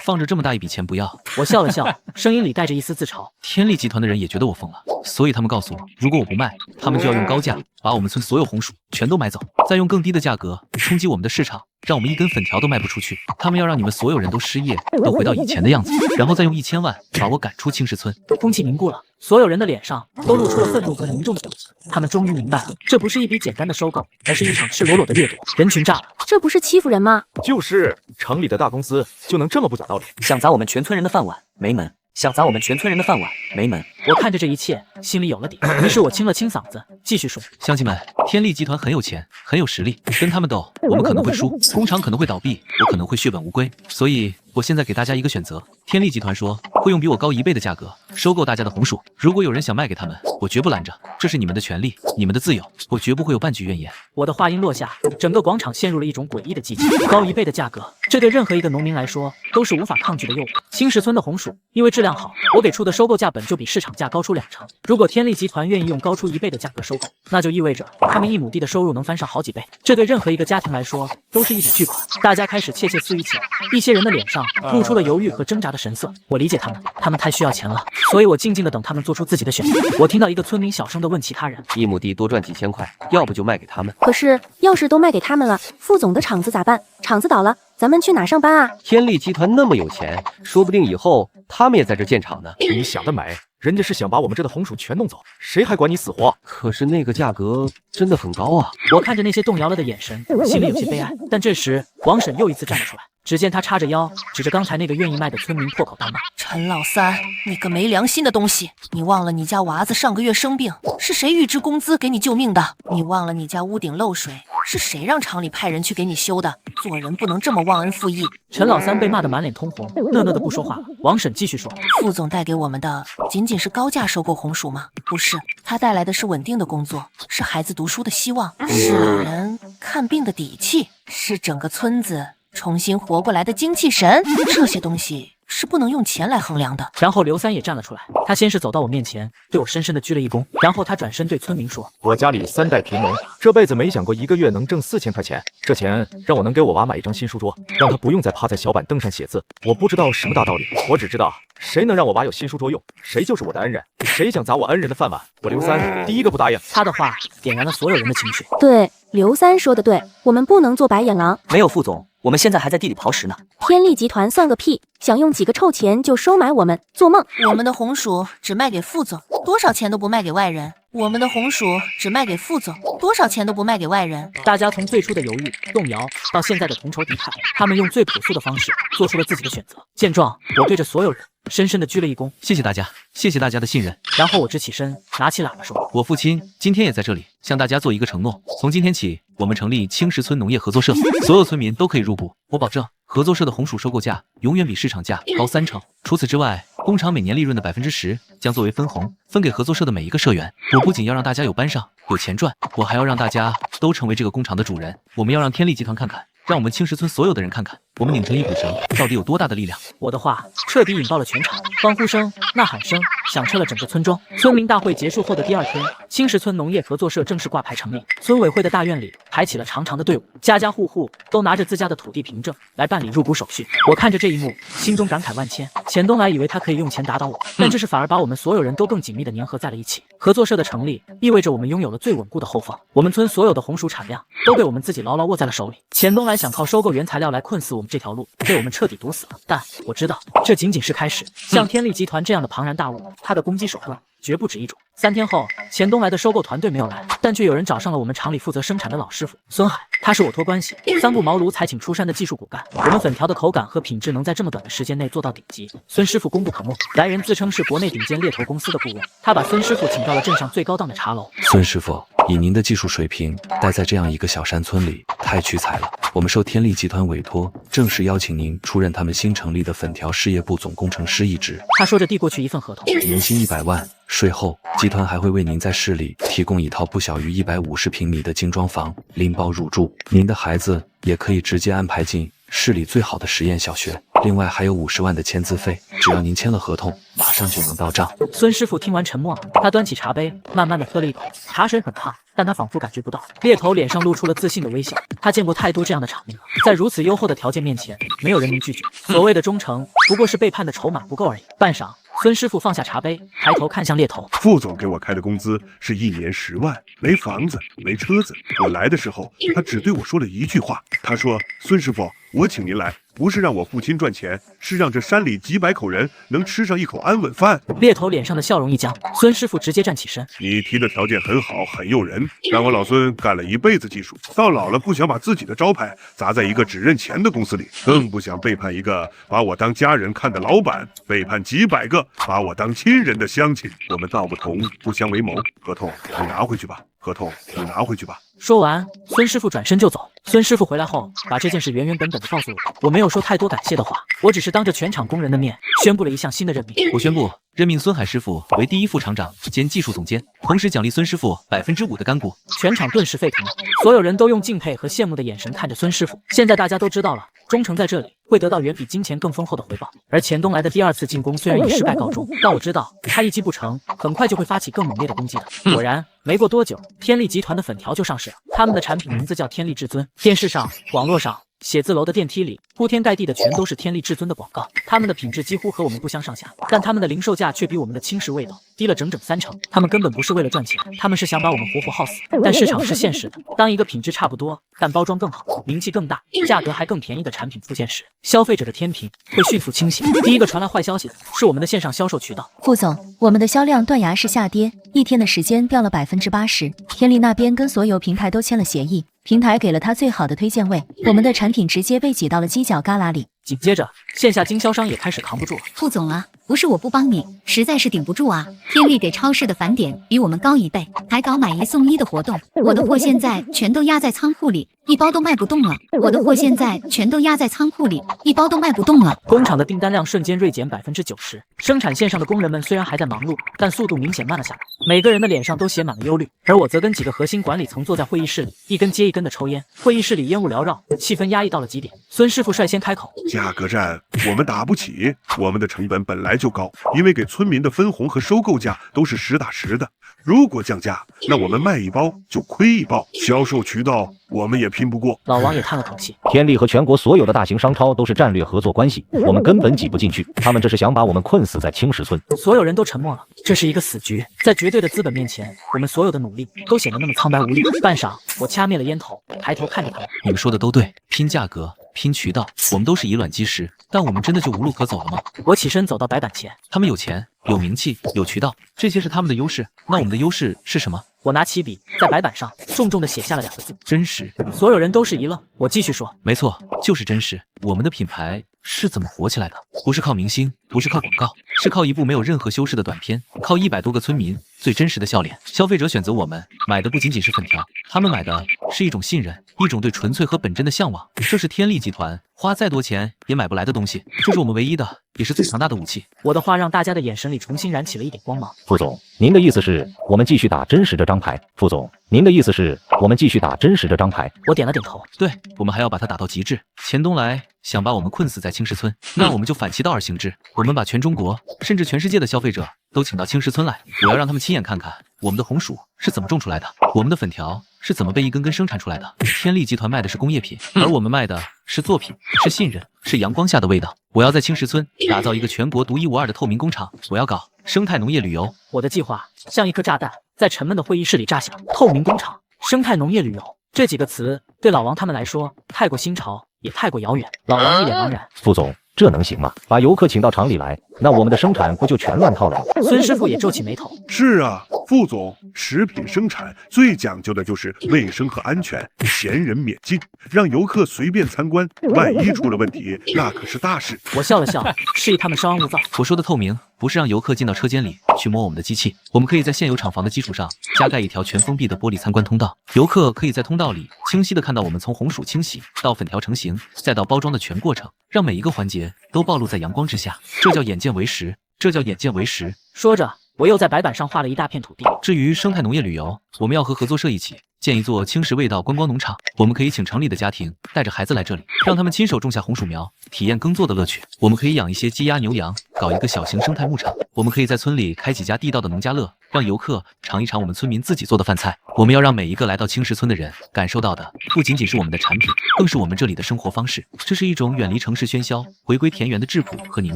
放着这么大一笔钱不要。我笑了笑，声音里带着一丝自嘲。天力集团的人也觉得我疯了，所以他们告诉我，如果我不卖，他们就要用高价把我们村所有红薯全都买走，再用更低的价格冲击我们的市场，让我们1根粉条都卖不出去。他们要让你们所有人都失业，都回到以前的样子，然后再用1000万把我赶出青石村。空气凝固了，所有人的脸上都露出了愤怒和凝重的表情。他们终于明白了，这不是一笔简单的收购，而是一场赤裸裸的掠夺。人群炸了，这不是欺负人吗？就是城里的大公司就能这么不讲道理？想砸我们全村人的饭碗，没门！想砸我们全村人的饭碗，没门！我看着这一切，心里有了底。于是我清了清嗓子，继续说：“乡亲们，天力集团很有钱，很有实力，跟他们斗，我们可能会输，工厂可能会倒闭，我可能会血本无归。所以，我现在给大家一个选择。天力集团说会用比我高1倍的价格收购大家的红薯，如果有人想卖给他们，我绝不拦着，这是你们的权利，你们的自由，我绝不会有半句怨言。”我的话音落下，整个广场陷入了一种诡异的寂静。高1倍的价格，这对任何一个农民来说都是无法抗拒的诱惑。青石村的红薯因为质量好，我给出的收购价本就比市场价高出2成。如果天力集团愿意用高出1倍的价格收购，那就意味着他们1亩地的收入能翻上好几倍，这对任何一个家庭来说都是一笔巨款。大家开始窃窃私语起来，一些人的脸上露出了犹豫和挣扎的神色。我理解他们太需要钱了，所以我静静地等他们做出自己的选择。我听到一个村民小声地问其他人：1亩地多赚几千块，要不就卖给他们。可是要是都卖给他们了，副总的厂子咋办？厂子倒了，咱们去哪上班啊？天力集团那么有钱，说不定以后他们也在这建厂呢。你想得美，人家是想把我们这的红薯全弄走，谁还管你死活？可是那个价格真的很高啊！我看着那些动摇了的眼神，心里有些悲哀。但这时，王婶又一次站了出来。只见他叉着腰，指着刚才那个愿意卖的村民破口大骂：“陈老三，你个没良心的东西！你忘了你家娃子上个月生病，是谁预支工资给你救命的？你忘了你家屋顶漏水，是谁让厂里派人去给你修的？做人不能这么忘恩负义！”陈老三被骂得满脸通红，讷讷的不说话了。王婶继续说：“副总带给我们的仅仅是高价收购红薯吗？不是，他带来的是稳定的工作，是孩子读书的希望，是老人看病的底气，是整个村子重新活过来的精气神，这些东西是不能用钱来衡量的。”然后刘三也站了出来，他先是走到我面前，对我深深的鞠了一躬，然后他转身对村民说：“我家里3代贫农，这辈子没想过1个月能挣4000块钱，这钱让我能给我娃买一张新书桌，让他不用再趴在小板凳上写字。我不知道什么大道理，我只知道谁能让我娃有新书桌用，谁就是我的恩人。谁想砸我恩人的饭碗，我刘三第一个不答应。”他的话点燃了所有人的情绪。对，刘三说的对，我们不能做白眼狼。没有副总，我们现在还在地里刨食呢。天力集团算个屁，想用几个臭钱就收买我们，做梦！我们的红薯只卖给副总，多少钱都不卖给外人。我们的红薯只卖给副总，多少钱都不卖给外人。大家从最初的犹豫、动摇，到现在的同仇敌忾，他们用最朴素的方式做出了自己的选择。见状，我对着所有人深深地鞠了一躬，谢谢大家，谢谢大家的信任。然后我直起身，拿起喇叭说：“我父亲今天也在这里，向大家做一个承诺，从今天起，我们成立青石村农业合作社，所有村民都可以入股，我保证合作社的红薯收购价永远比市场价高3成。除此之外，工厂每年利润的10%将作为分红分给合作社的每一个社员。我不仅要让大家有班上有钱赚，我还要让大家都成为这个工厂的主人。我们要让天力集团看看，让我们青石村所有的人看看，我们拧成一股绳，到底有多大的力量？我的话彻底引爆了全场，欢呼声、呐喊声响彻了整个村庄。村民大会结束后的第二天，青石村农业合作社正式挂牌成立。村委会的大院里排起了长长的队伍，家家户户都拿着自家的土地凭证来办理入股手续。我看着这一幕，心中感慨万千。钱东来以为他可以用钱打倒我，但这是反而把我们所有人都更紧密地粘合在了一起。合作社的成立意味着我们拥有了最稳固的后方，我们村所有的红薯产量都被我们自己牢牢握在了手里。钱东来想靠收购原材料来困死我们这条路，被我们彻底堵死了。但我知道这仅仅是开始，像天力集团这样的庞然大物，它的攻击手段绝不止一种。3天后，钱东来的收购团队没有来，但却有人找上了我们厂里负责生产的老师傅孙海，他是我托关系3步茅庐才请出山的技术骨干。我们粉条的口感和品质能在这么短的时间内做到顶级，孙师傅功不可没。来人自称是国内顶尖猎头公司的顾问，他把孙师傅请到了镇上最高档的茶楼。孙师傅，以您的技术水平，待在这样一个小山村里，太屈才了。我们受天力集团委托，正式邀请您出任他们新成立的粉条事业部总工程师一职。他说着递过去一份合同，年薪100万。税后，集团还会为您在市里提供一套不小于150平米的精装房，拎包入住。您的孩子也可以直接安排进市里最好的实验小学。另外还有50万的签字费，只要您签了合同，马上就能到账。孙师傅听完沉默了，他端起茶杯，慢慢的喝了一口，茶水很烫，但他仿佛感觉不到。猎头脸上露出了自信的微笑，他见过太多这样的场面了，在如此优厚的条件面前，没有人能拒绝。所谓的忠诚，不过是背叛的筹码不够而已。半晌，孙师傅放下茶杯，抬头看向猎头。副总给我开的工资是1年10万，没房子，没车子。我来的时候，他只对我说了一句话，他说：“孙师傅，我请您来，不是让我父亲赚钱，是让这山里几百口人能吃上一口安稳饭。”猎头脸上的笑容一僵，孙师傅直接站起身：“你提的条件很好，很诱人，但我老孙干了一辈子技术，到老了不想把自己的招牌砸在一个只认钱的公司里，更不想背叛一个把我当家人看的老板，背叛几百个把我当亲人的乡亲。我们道不同，不相为谋。合同你拿回去吧，合同你拿回去吧。”说完，孙师傅转身就走。孙师傅回来后，把这件事原原本本的告诉我。我没有说太多感谢的话，我只是当着全场工人的面宣布了一项新的任命。我宣布任命孙海师傅为第1副厂长兼技术总监，同时奖励孙师傅5%的干股。全场顿时沸腾了，所有人都用敬佩和羡慕的眼神看着孙师傅。现在大家都知道了，忠诚在这里会得到远比金钱更丰厚的回报。而钱东来的第2次进攻虽然以失败告终，但我知道他一击不成，很快就会发起更猛烈的攻击的。果然，没过多久，天力集团的粉条就上市了。他们的产品名字叫天力至尊。电视上、网络上、写字楼的电梯里，铺天盖地的全都是天力至尊的广告。他们的品质几乎和我们不相上下，但他们的零售价却比我们的轻食味道低了整整30%。他们根本不是为了赚钱，他们是想把我们活活耗死。但市场是现实的，当一个品质差不多，但包装更好、名气更大、价格还更便宜的产品出现时，消费者的天平会迅速倾斜。第一个传来坏消息的是我们的线上销售渠道。副总，我们的销量断崖式下跌，1天的时间掉了80%。天力那边跟所有平台都签了协议，平台给了他最好的推荐位，我们的产品直接被挤到了犄角旮旯里。紧接着，线下经销商也开始扛不住了。副总啊，不是我不帮你，实在是顶不住啊！天力给超市的返点比我们高1倍，还搞买1送1的活动，我的货现在全都压在仓库里，一包都卖不动了。我的货现在全都压在仓库里，一包都卖不动了。工厂的订单量瞬间锐减90%，生产线上的工人们虽然还在忙碌，但速度明显慢了下来，每个人的脸上都写满了忧虑。而我则跟几个核心管理层坐在会议室里，一根接一根的抽烟。会议室里烟雾缭绕，气氛压抑到了极点。孙师傅率先开口：“价格战我们打不起，我们的成本本来就高，因为给村民的分红和收购价都是实打实的。如果降价，那我们卖1包就亏1包，销售渠道我们也拼不过。”老王也叹了口气：“天力和全国所有的大型商超都是战略合作关系，我们根本挤不进去，他们这是想把我们困死在青石村。”所有人都沉默了，这是一个死局。在绝对的资本面前，我们所有的努力都显得那么苍白无力。半晌，我掐灭了烟头，抬头看着他们：“你们说的都对，拼价格。拼渠道，我们都是以卵击石，但我们真的就无路可走了吗？”我起身走到白板前，他们有钱、有名气、有渠道，这些是他们的优势，那我们的优势是什么？我拿起笔，在白板上重重地写下了2个字：真实。所有人都是一愣。我继续说：“没错，就是真实。我们的品牌是怎么火起来的？不是靠明星，不是靠广告，是靠一部没有任何修饰的短片，靠100多个村民最真实的笑脸。消费者选择我们，买的不仅仅是粉条，他们买的是一种信任，一种对纯粹和本真的向往。这是天力集团花再多钱也买不来的东西，这是我们唯一的也是最强大的武器。我的话让大家的眼神里重新燃起了一点光芒。副总，您的意思是我们继续打真实这张牌？副总，您的意思是我们继续打真实这张牌？我点了点头。对，我们还要把它打到极致。前东来想把我们困死在青石村，那我们就反其道而行之，我们把全中国甚至全世界的消费者都请到青石村来，我要让他们亲眼看看我们的红薯是怎么种出来的，我们的粉条是怎么被一根根生产出来的。天利集团卖的是工业品，而我们卖的是作品，是信任，是阳光下的味道。我要在青石村打造一个全国独一无二的透明工厂，我要搞生态农业旅游。我的计划像一颗炸弹，在沉闷的会议室里炸响。透明工厂、生态农业旅游这几个词对老王他们来说太过新潮，也太过遥远。老王一脸茫然。副总，这能行吗？把游客请到厂里来，那我们的生产不就全乱套了吗？孙师傅也皱起眉头。是啊，副总，食品生产最讲究的就是卫生和安全，闲人免进，让游客随便参观，万一出了问题，那可是大事。我笑了笑，示意他们稍安勿躁。我说的透明，不是让游客进到车间里去摸我们的机器，我们可以在现有厂房的基础上加盖一条全封闭的玻璃参观通道，游客可以在通道里清晰地看到我们从红薯清洗到粉条成型，再到包装的全过程，让每一个环节都暴露在阳光之下，这叫眼见为实，这叫眼见为实。说着，我又在白板上画了一大片土地。至于生态农业旅游，我们要和合作社一起建一座青石味道观光农场，我们可以请城里的家庭带着孩子来这里，让他们亲手种下红薯苗，体验耕作的乐趣。我们可以养一些鸡鸭牛羊，搞一个小型生态牧场。我们可以在村里开几家地道的农家乐，让游客尝一尝我们村民自己做的饭菜。我们要让每一个来到青石村的人感受到的，不仅仅是我们的产品，更是我们这里的生活方式。这是一种远离城市喧嚣，回归田园的质朴和宁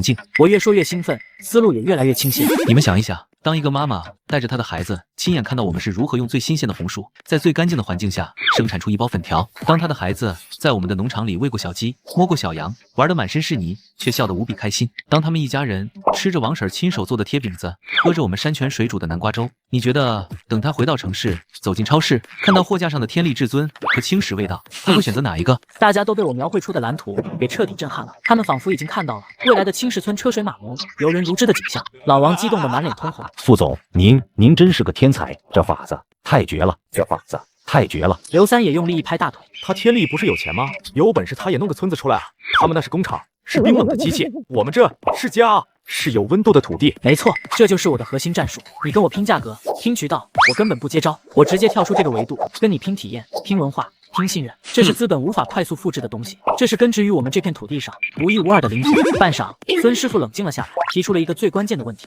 静。我越说越兴奋，思路也越来越清晰。你们想一想，当一个妈妈带着她的孩子亲眼看到我们是如何用最新鲜的红薯，在最干净的环境下生产出一包粉条，当她的孩子在我们的农场里喂过小鸡，摸过小羊，玩得满身是泥，却笑得无比开心，当他们一家人吃着王婶亲手做的贴饼子，喝着我们山泉水煮的南瓜粥，你觉得等他回到城市，走进超市，看到货架上的天利至尊和青石味道，他会选择哪一个？大家都被我描绘出的蓝图给彻底震撼了，他们仿佛已经看到了未来的青石村车水马龙、游人如织的景象。老王激动得满脸通红。副总，您真是个天才，这法子太绝了，这法子太绝了。刘三也用力一拍大腿。他天利不是有钱吗？有本事他也弄个村子出来啊！他们那是工厂，是冰冷的机器，我们这是家，是有温度的土地。没错，这就是我的核心战术。你跟我拼价格、拼渠道，我根本不接招，我直接跳出这个维度，跟你拼体验、拼文化、拼信任。这是资本无法快速复制的东西，这是根植于我们这片土地上独一无二的灵魂。半晌，孙师傅冷静了下来，提出了一个最关键的问题。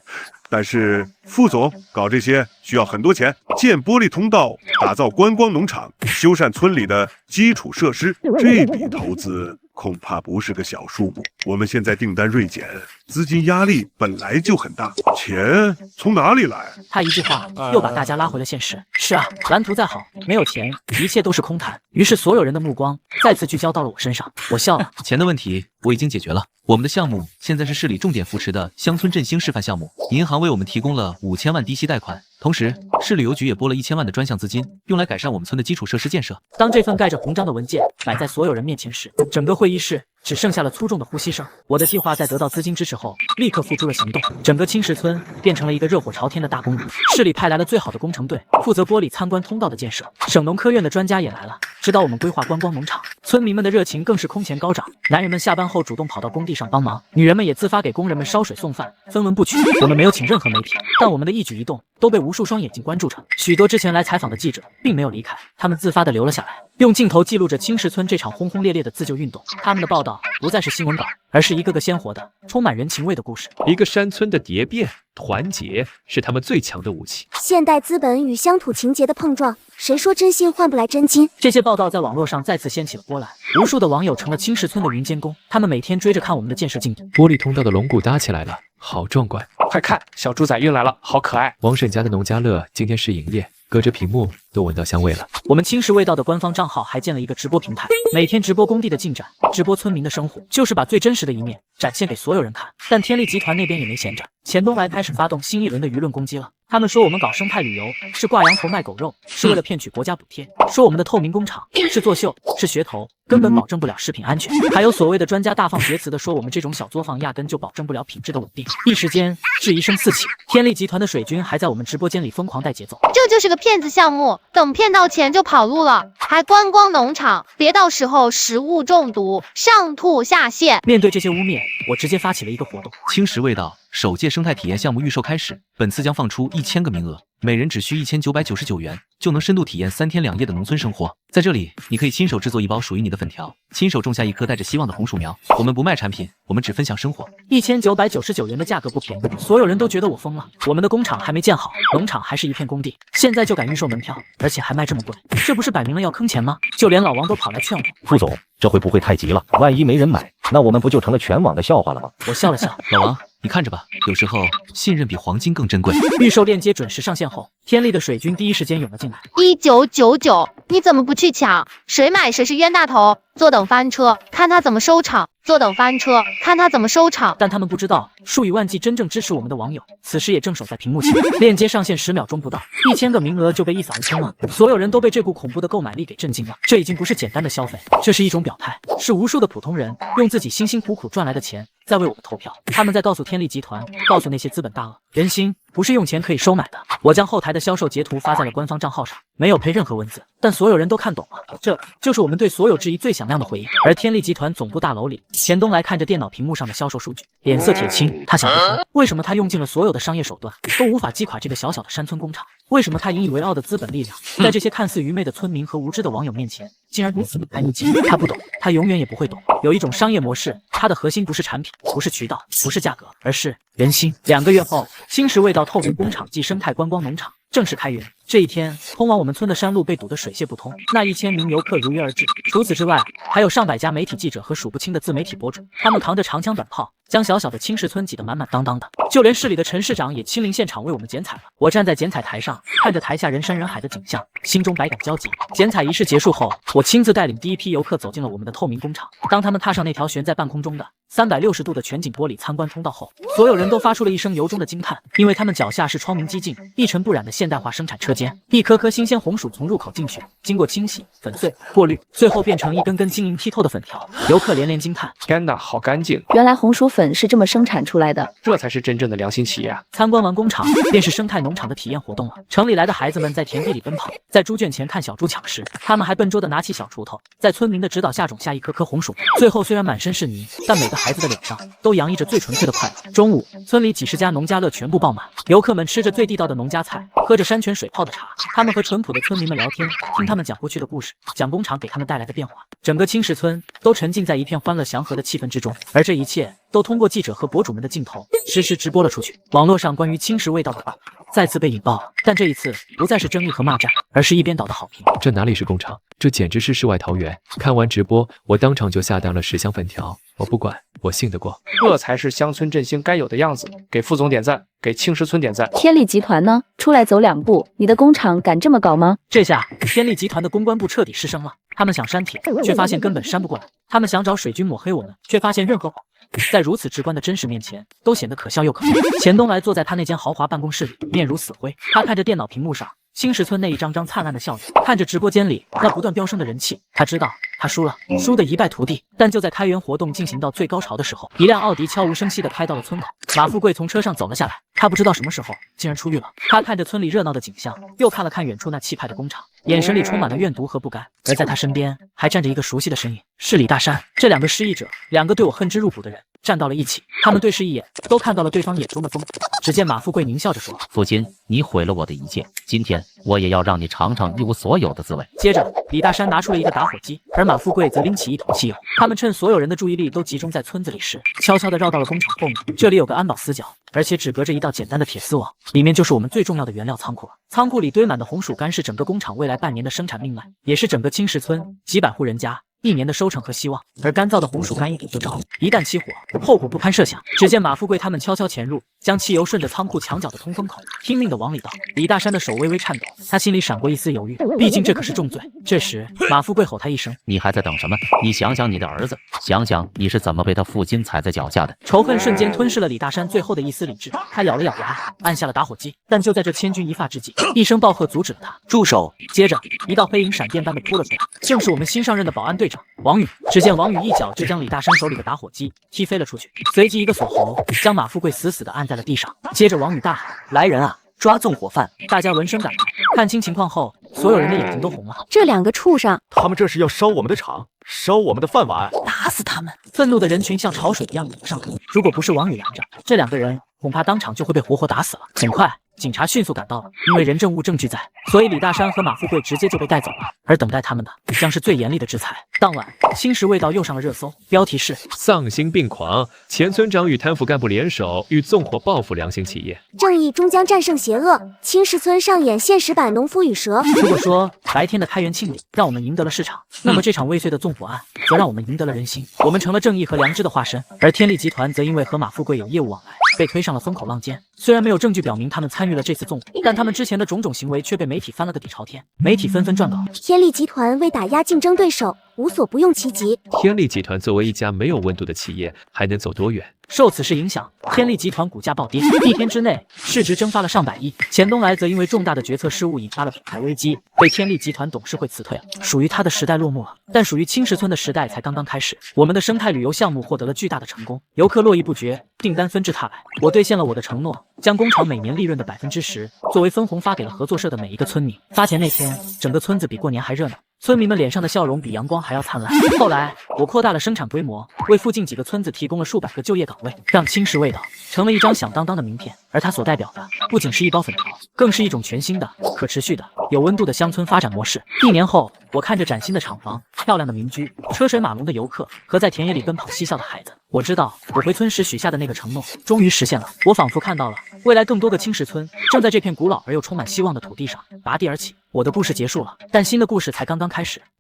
但是副总，搞这些需要很多钱，建玻璃通道，打造观光农场，修缮村里的基础设施，这笔投资恐怕不是个小数目。我们现在订单锐减，资金压力本来就很大，钱从哪里来？他一句话又把大家拉回了现实。是啊，蓝图再好，没有钱，一切都是空谈。于是所有人的目光再次聚焦到了我身上。我笑了。钱的问题我已经解决了。我们的项目现在是市里重点扶持的乡村振兴示范项目，银行为我们提供了5000万低息贷款，同时市旅游局也拨了1000万的专项资金，用来改善我们村的基础设施建设。当这份盖着红章的文件摆在所有人面前时，整个会议室只剩下了粗重的呼吸声。我的计划在得到资金支持后，立刻付诸了行动。整个青石村变成了一个热火朝天的大工厂，市里派来了最好的工程队，负责玻璃参观通道的建设。省农科院的专家也来了，指导我们规划观光农场。村民们的热情更是空前高涨，男人们下班后主动跑到工地上帮忙，女人们也自发给工人们烧水送饭，分文不取。我们没有请任何媒体，但我们的一举一动都被无数双眼睛关注着。许多之前来采访的记者并没有离开，他们自发地留了下来，用镜头记录着青石村这场轰轰烈烈的自救运动。他们的报道不再是新闻稿，而是一个个鲜活的、充满人情味的故事。一个山村的蝶变，团结是他们最强的武器。现代资本与乡土情结的碰撞，谁说真心换不来真金？这些报道在网络上再次掀起了波澜，无数的网友成了青石村的云监工，他们每天追着看我们的建设进度。玻璃通道的龙骨搭起来了，好壮观！快看，小猪仔运来了，好可爱！王婶家的农家乐今天试营业，隔着屏幕都闻到香味了。我们青石味道的官方账号还建了一个直播平台，每天直播工地的进展，直播村民的生活，就是把最真实的一面展现给所有人看。但天利集团那边也没闲着，钱东来开始发动新一轮的舆论攻击了。他们说我们搞生态旅游是挂羊头卖狗肉，是为了骗取国家补贴；说我们的透明工厂是作秀，是噱头，根本保证不了食品安全。还有所谓的专家大放厥词的说我们这种小作坊压根就保证不了品质的稳定。一时间质疑声四起，天力集团的水军还在我们直播间里疯狂带节奏。这就是个骗子项目，等骗到钱就跑路了，还观光农场，别到时候食物中毒，上吐下泻。面对这些污蔑，我直接发起了一个活动，轻食味道首届生态体验项目预售开始，本次将放出1000个名额，每人只需1999元，就能深度体验3天2夜的农村生活。在这里，你可以亲手制作一包属于你的粉条，亲手种下一颗带着希望的红薯苗。我们不卖产品，我们只分享生活。1999元的价格不便宜，所有人都觉得我疯了。我们的工厂还没建好，农场还是一片工地，现在就敢预售门票，而且还卖这么贵，这不是摆明了要坑钱吗？就连老王都跑来劝我。副总，这会不会太急了？万一没人买，那我们不就成了全网的笑话了吗？我笑了笑，老王，你看着吧，有时候信任比黄金更珍贵。预售链接准时上线后，天力的水军第一时间涌了进来。1999，你怎么不去抢？谁买谁是冤大头！坐等翻车，看他怎么收场。坐等翻车，看他怎么收场。但他们不知道，数以万计真正支持我们的网友，此时也正守在屏幕前。链接上线10秒钟不到，1000个名额就被一扫而空了。所有人都被这股恐怖的购买力给震惊了。这已经不是简单的消费，这是一种表态，是无数的普通人用自己辛辛苦苦赚来的钱在为我们投票。他们在告诉天力集团，告诉那些资本大鳄，人心不是用钱可以收买的。我将后台的销售截图发在了官方账号上，没有配任何文字，但所有人都看懂了。这就是我们对所有质疑最响亮的回应。而天力集团总部大楼里，钱东来看着电脑屏幕上的销售数据，脸色铁青。他想不通，为什么他用尽了所有的商业手段，都无法击垮这个小小的山村工厂？为什么他引以为傲的资本力量，在这些看似愚昧的村民和无知的网友面前，竟然如此不堪一击？他不懂，他永远也不会懂。有一种商业模式，它的核心不是产品，不是渠道，不是价格，而是人心。2个月后，轻食味道透明工厂暨生态观光农场正式开园。这一天，通往我们村的山路被堵得水泄不通，那1000名游客如约而至。除此之外，还有上百家媒体记者和数不清的自媒体博主，他们扛着长枪短炮，将小小的青石村挤得满满当当的。就连市里的陈市长也亲临现场为我们剪彩了。我站在剪彩台上，看着台下人山人海的景象，心中百感交集。剪彩仪式结束后，我亲自带领第一批游客走进了我们的透明工厂。当他们踏上那条悬在半空中的360度的全景玻璃参观通道后，所有人都发出了一声由衷的惊叹，因为他们脚下是窗明几净、一尘不染的现代化生产车间，一颗颗新鲜红薯从入口进去，经过清洗、粉碎、过滤，最后变成一根根晶莹剔透的粉条。游客连连惊叹：天哪，好干净！原来红薯粉是这么生产出来的，这才是真正的良心企业啊！参观完工厂，便是生态农场的体验活动了。城里来的孩子们在田地里奔跑，在猪圈前看小猪抢食，他们还笨拙地拿起小锄头，在村民的指导下种下一颗颗红薯。最后虽然满身是泥，但每个孩子的脸上都洋溢着最纯粹的快乐。中午，村里几十家农家乐全部爆满，游客们吃着最地道的农家菜，喝着山泉水泡的茶，他们和淳朴的村民们聊天，听他们讲过去的故事，讲工厂给他们带来的变化。整个青石村都沉浸在一片欢乐祥和的气氛之中，而这一切都通过记者和博主们的镜头实时直播了出去。网络上关于青石味道的话再次被引爆了，但这一次不再是争议和骂战，而是一边倒的好评。这哪里是工厂，这简直是世外桃源。看完直播，我当场就下单了10箱粉条，我不管，我信得过。这才是乡村振兴该有的样子。给副总点赞，给青石村点赞。天力集团呢？出来走2步，你的工厂敢这么搞吗？这下天力集团的公关部彻底失声了。他们想删帖，却发现根本删不过来；他们想找水军抹黑我们，却发现任何谎在如此直观的真实面前，都显得可笑又可悲。钱东来坐在他那间豪华办公室里，面如死灰。他看着电脑屏幕上青石村那一张张灿烂的笑脸，看着直播间里那不断飙升的人气，他知道他输了，输得一败涂地。但就在开园活动进行到最高潮的时候，一辆奥迪悄无声息地开到了村口。马富贵从车上走了下来，他不知道什么时候竟然出狱了。他看着村里热闹的景象，又看了看远处那气派的工厂，眼神里充满了怨毒和不甘。而在他身边还站着一个熟悉的身影，是李大山。这2个失忆者，2个对我恨之入骨的人站到了一起，他们对视一眼，都看到了对方眼中的疯。只见马富贵狞笑着说：“父亲，你毁了我的一切，今天我也要让你尝尝一无所有的滋味。”接着，李大山拿出了一个打火机，而马富贵则拎起一桶汽油。他们趁所有人的注意力都集中在村子里时，悄悄地绕到了工厂后面。这里有个安保死角，而且只隔着一道简单的铁丝网，里面就是我们最重要的原料仓库了。仓库里堆满的红薯干是整个工厂未来半年的生产命脉，也是整个青石村几百户人家1年的收成和希望。而干燥的红薯干一点就着，一旦起火，后果不堪设想。只见马富贵他们悄悄潜入，将汽油顺着仓库墙角的通风口拼命地往里倒。李大山的手微微颤抖，他心里闪过一丝犹豫，毕竟这可是重罪。这时，马富贵吼他一声：“你还在等什么？你想想你的儿子，想想你是怎么被他父亲踩在脚下的。”仇恨瞬间吞噬了李大山最后的一丝理智，他咬了咬牙，按下了打火机。但就在这千钧一发之际，一声暴喝阻止了他：“住手！”接着，一道黑影闪电般的扑了出来，正是我们新上任的保安队长王宇。只见王宇一脚就将李大山手里的打火机踢飞了出去，随即一个锁喉将马富贵死死地按在了地上。接着王宇大喊：“来人啊，抓纵火犯！”大家闻声赶来，看清情况后，所有人的眼睛都红了。这2个畜生，他们这是要烧我们的厂，烧我们的饭碗，打死他们！愤怒的人群像潮水一样涌上来，如果不是王宇拦着，这2个人恐怕当场就会被活活打死了。很快，警察迅速赶到了，因为人证物证俱在，所以李大山和马富贵直接就被带走了。而等待他们的将是最严厉的制裁。当晚，青石味道又上了热搜，标题是“丧心病狂，前村长与贪腐干部联手，欲纵火报复良心企业，正义终将战胜邪恶。青石村上演现实版农夫与蛇。”如果说白天的开元庆典让我们赢得了市场，那么这场未遂的纵火案则让我们赢得了人心，我们成了正义和良知的化身。而天利集团则因为和马富贵有业务往来，被推上了风口浪尖。虽然没有证据表明他们参与了这次纵火，但他们之前的种种行为却被媒体翻了个底朝天，媒体纷纷撰稿。天利集团为打压竞争对手，无所不用其极。天利集团作为一家没有温度的企业，还能走多远？受此事影响，天利集团股价暴跌，1天之内市值蒸发了上百亿。钱东来则因为重大的决策失误引发了品牌危机，被天利集团董事会辞退了。属于他的时代落幕了，但属于青石村的时代才刚刚开始。我们的生态旅游项目获得了巨大的成功，游客络绎不绝，订单纷至沓来。我兑现了我的承诺，将工厂每年利润的10%作为分红发给了合作社的每一个村民。发钱那天，整个村子比过年还热闹。村民们脸上的笑容比阳光还要灿烂。后来，我扩大了生产规模，为附近几个村子提供了数百个就业岗位，让青石味道成了一张响当当的名片。而它所代表的，不仅是一包粉条，更是一种全新的、可持续的、有温度的乡村发展模式。1年后，我看着崭新的厂房、漂亮的民居、车水马龙的游客和在田野里奔跑嬉笑的孩子，我知道我回村时许下的那个承诺终于实现了。我仿佛看到了未来更多个青石村正在这片古老而又充满希望的土地上拔地而起。我的故事结束了，但新的故事才刚刚开始。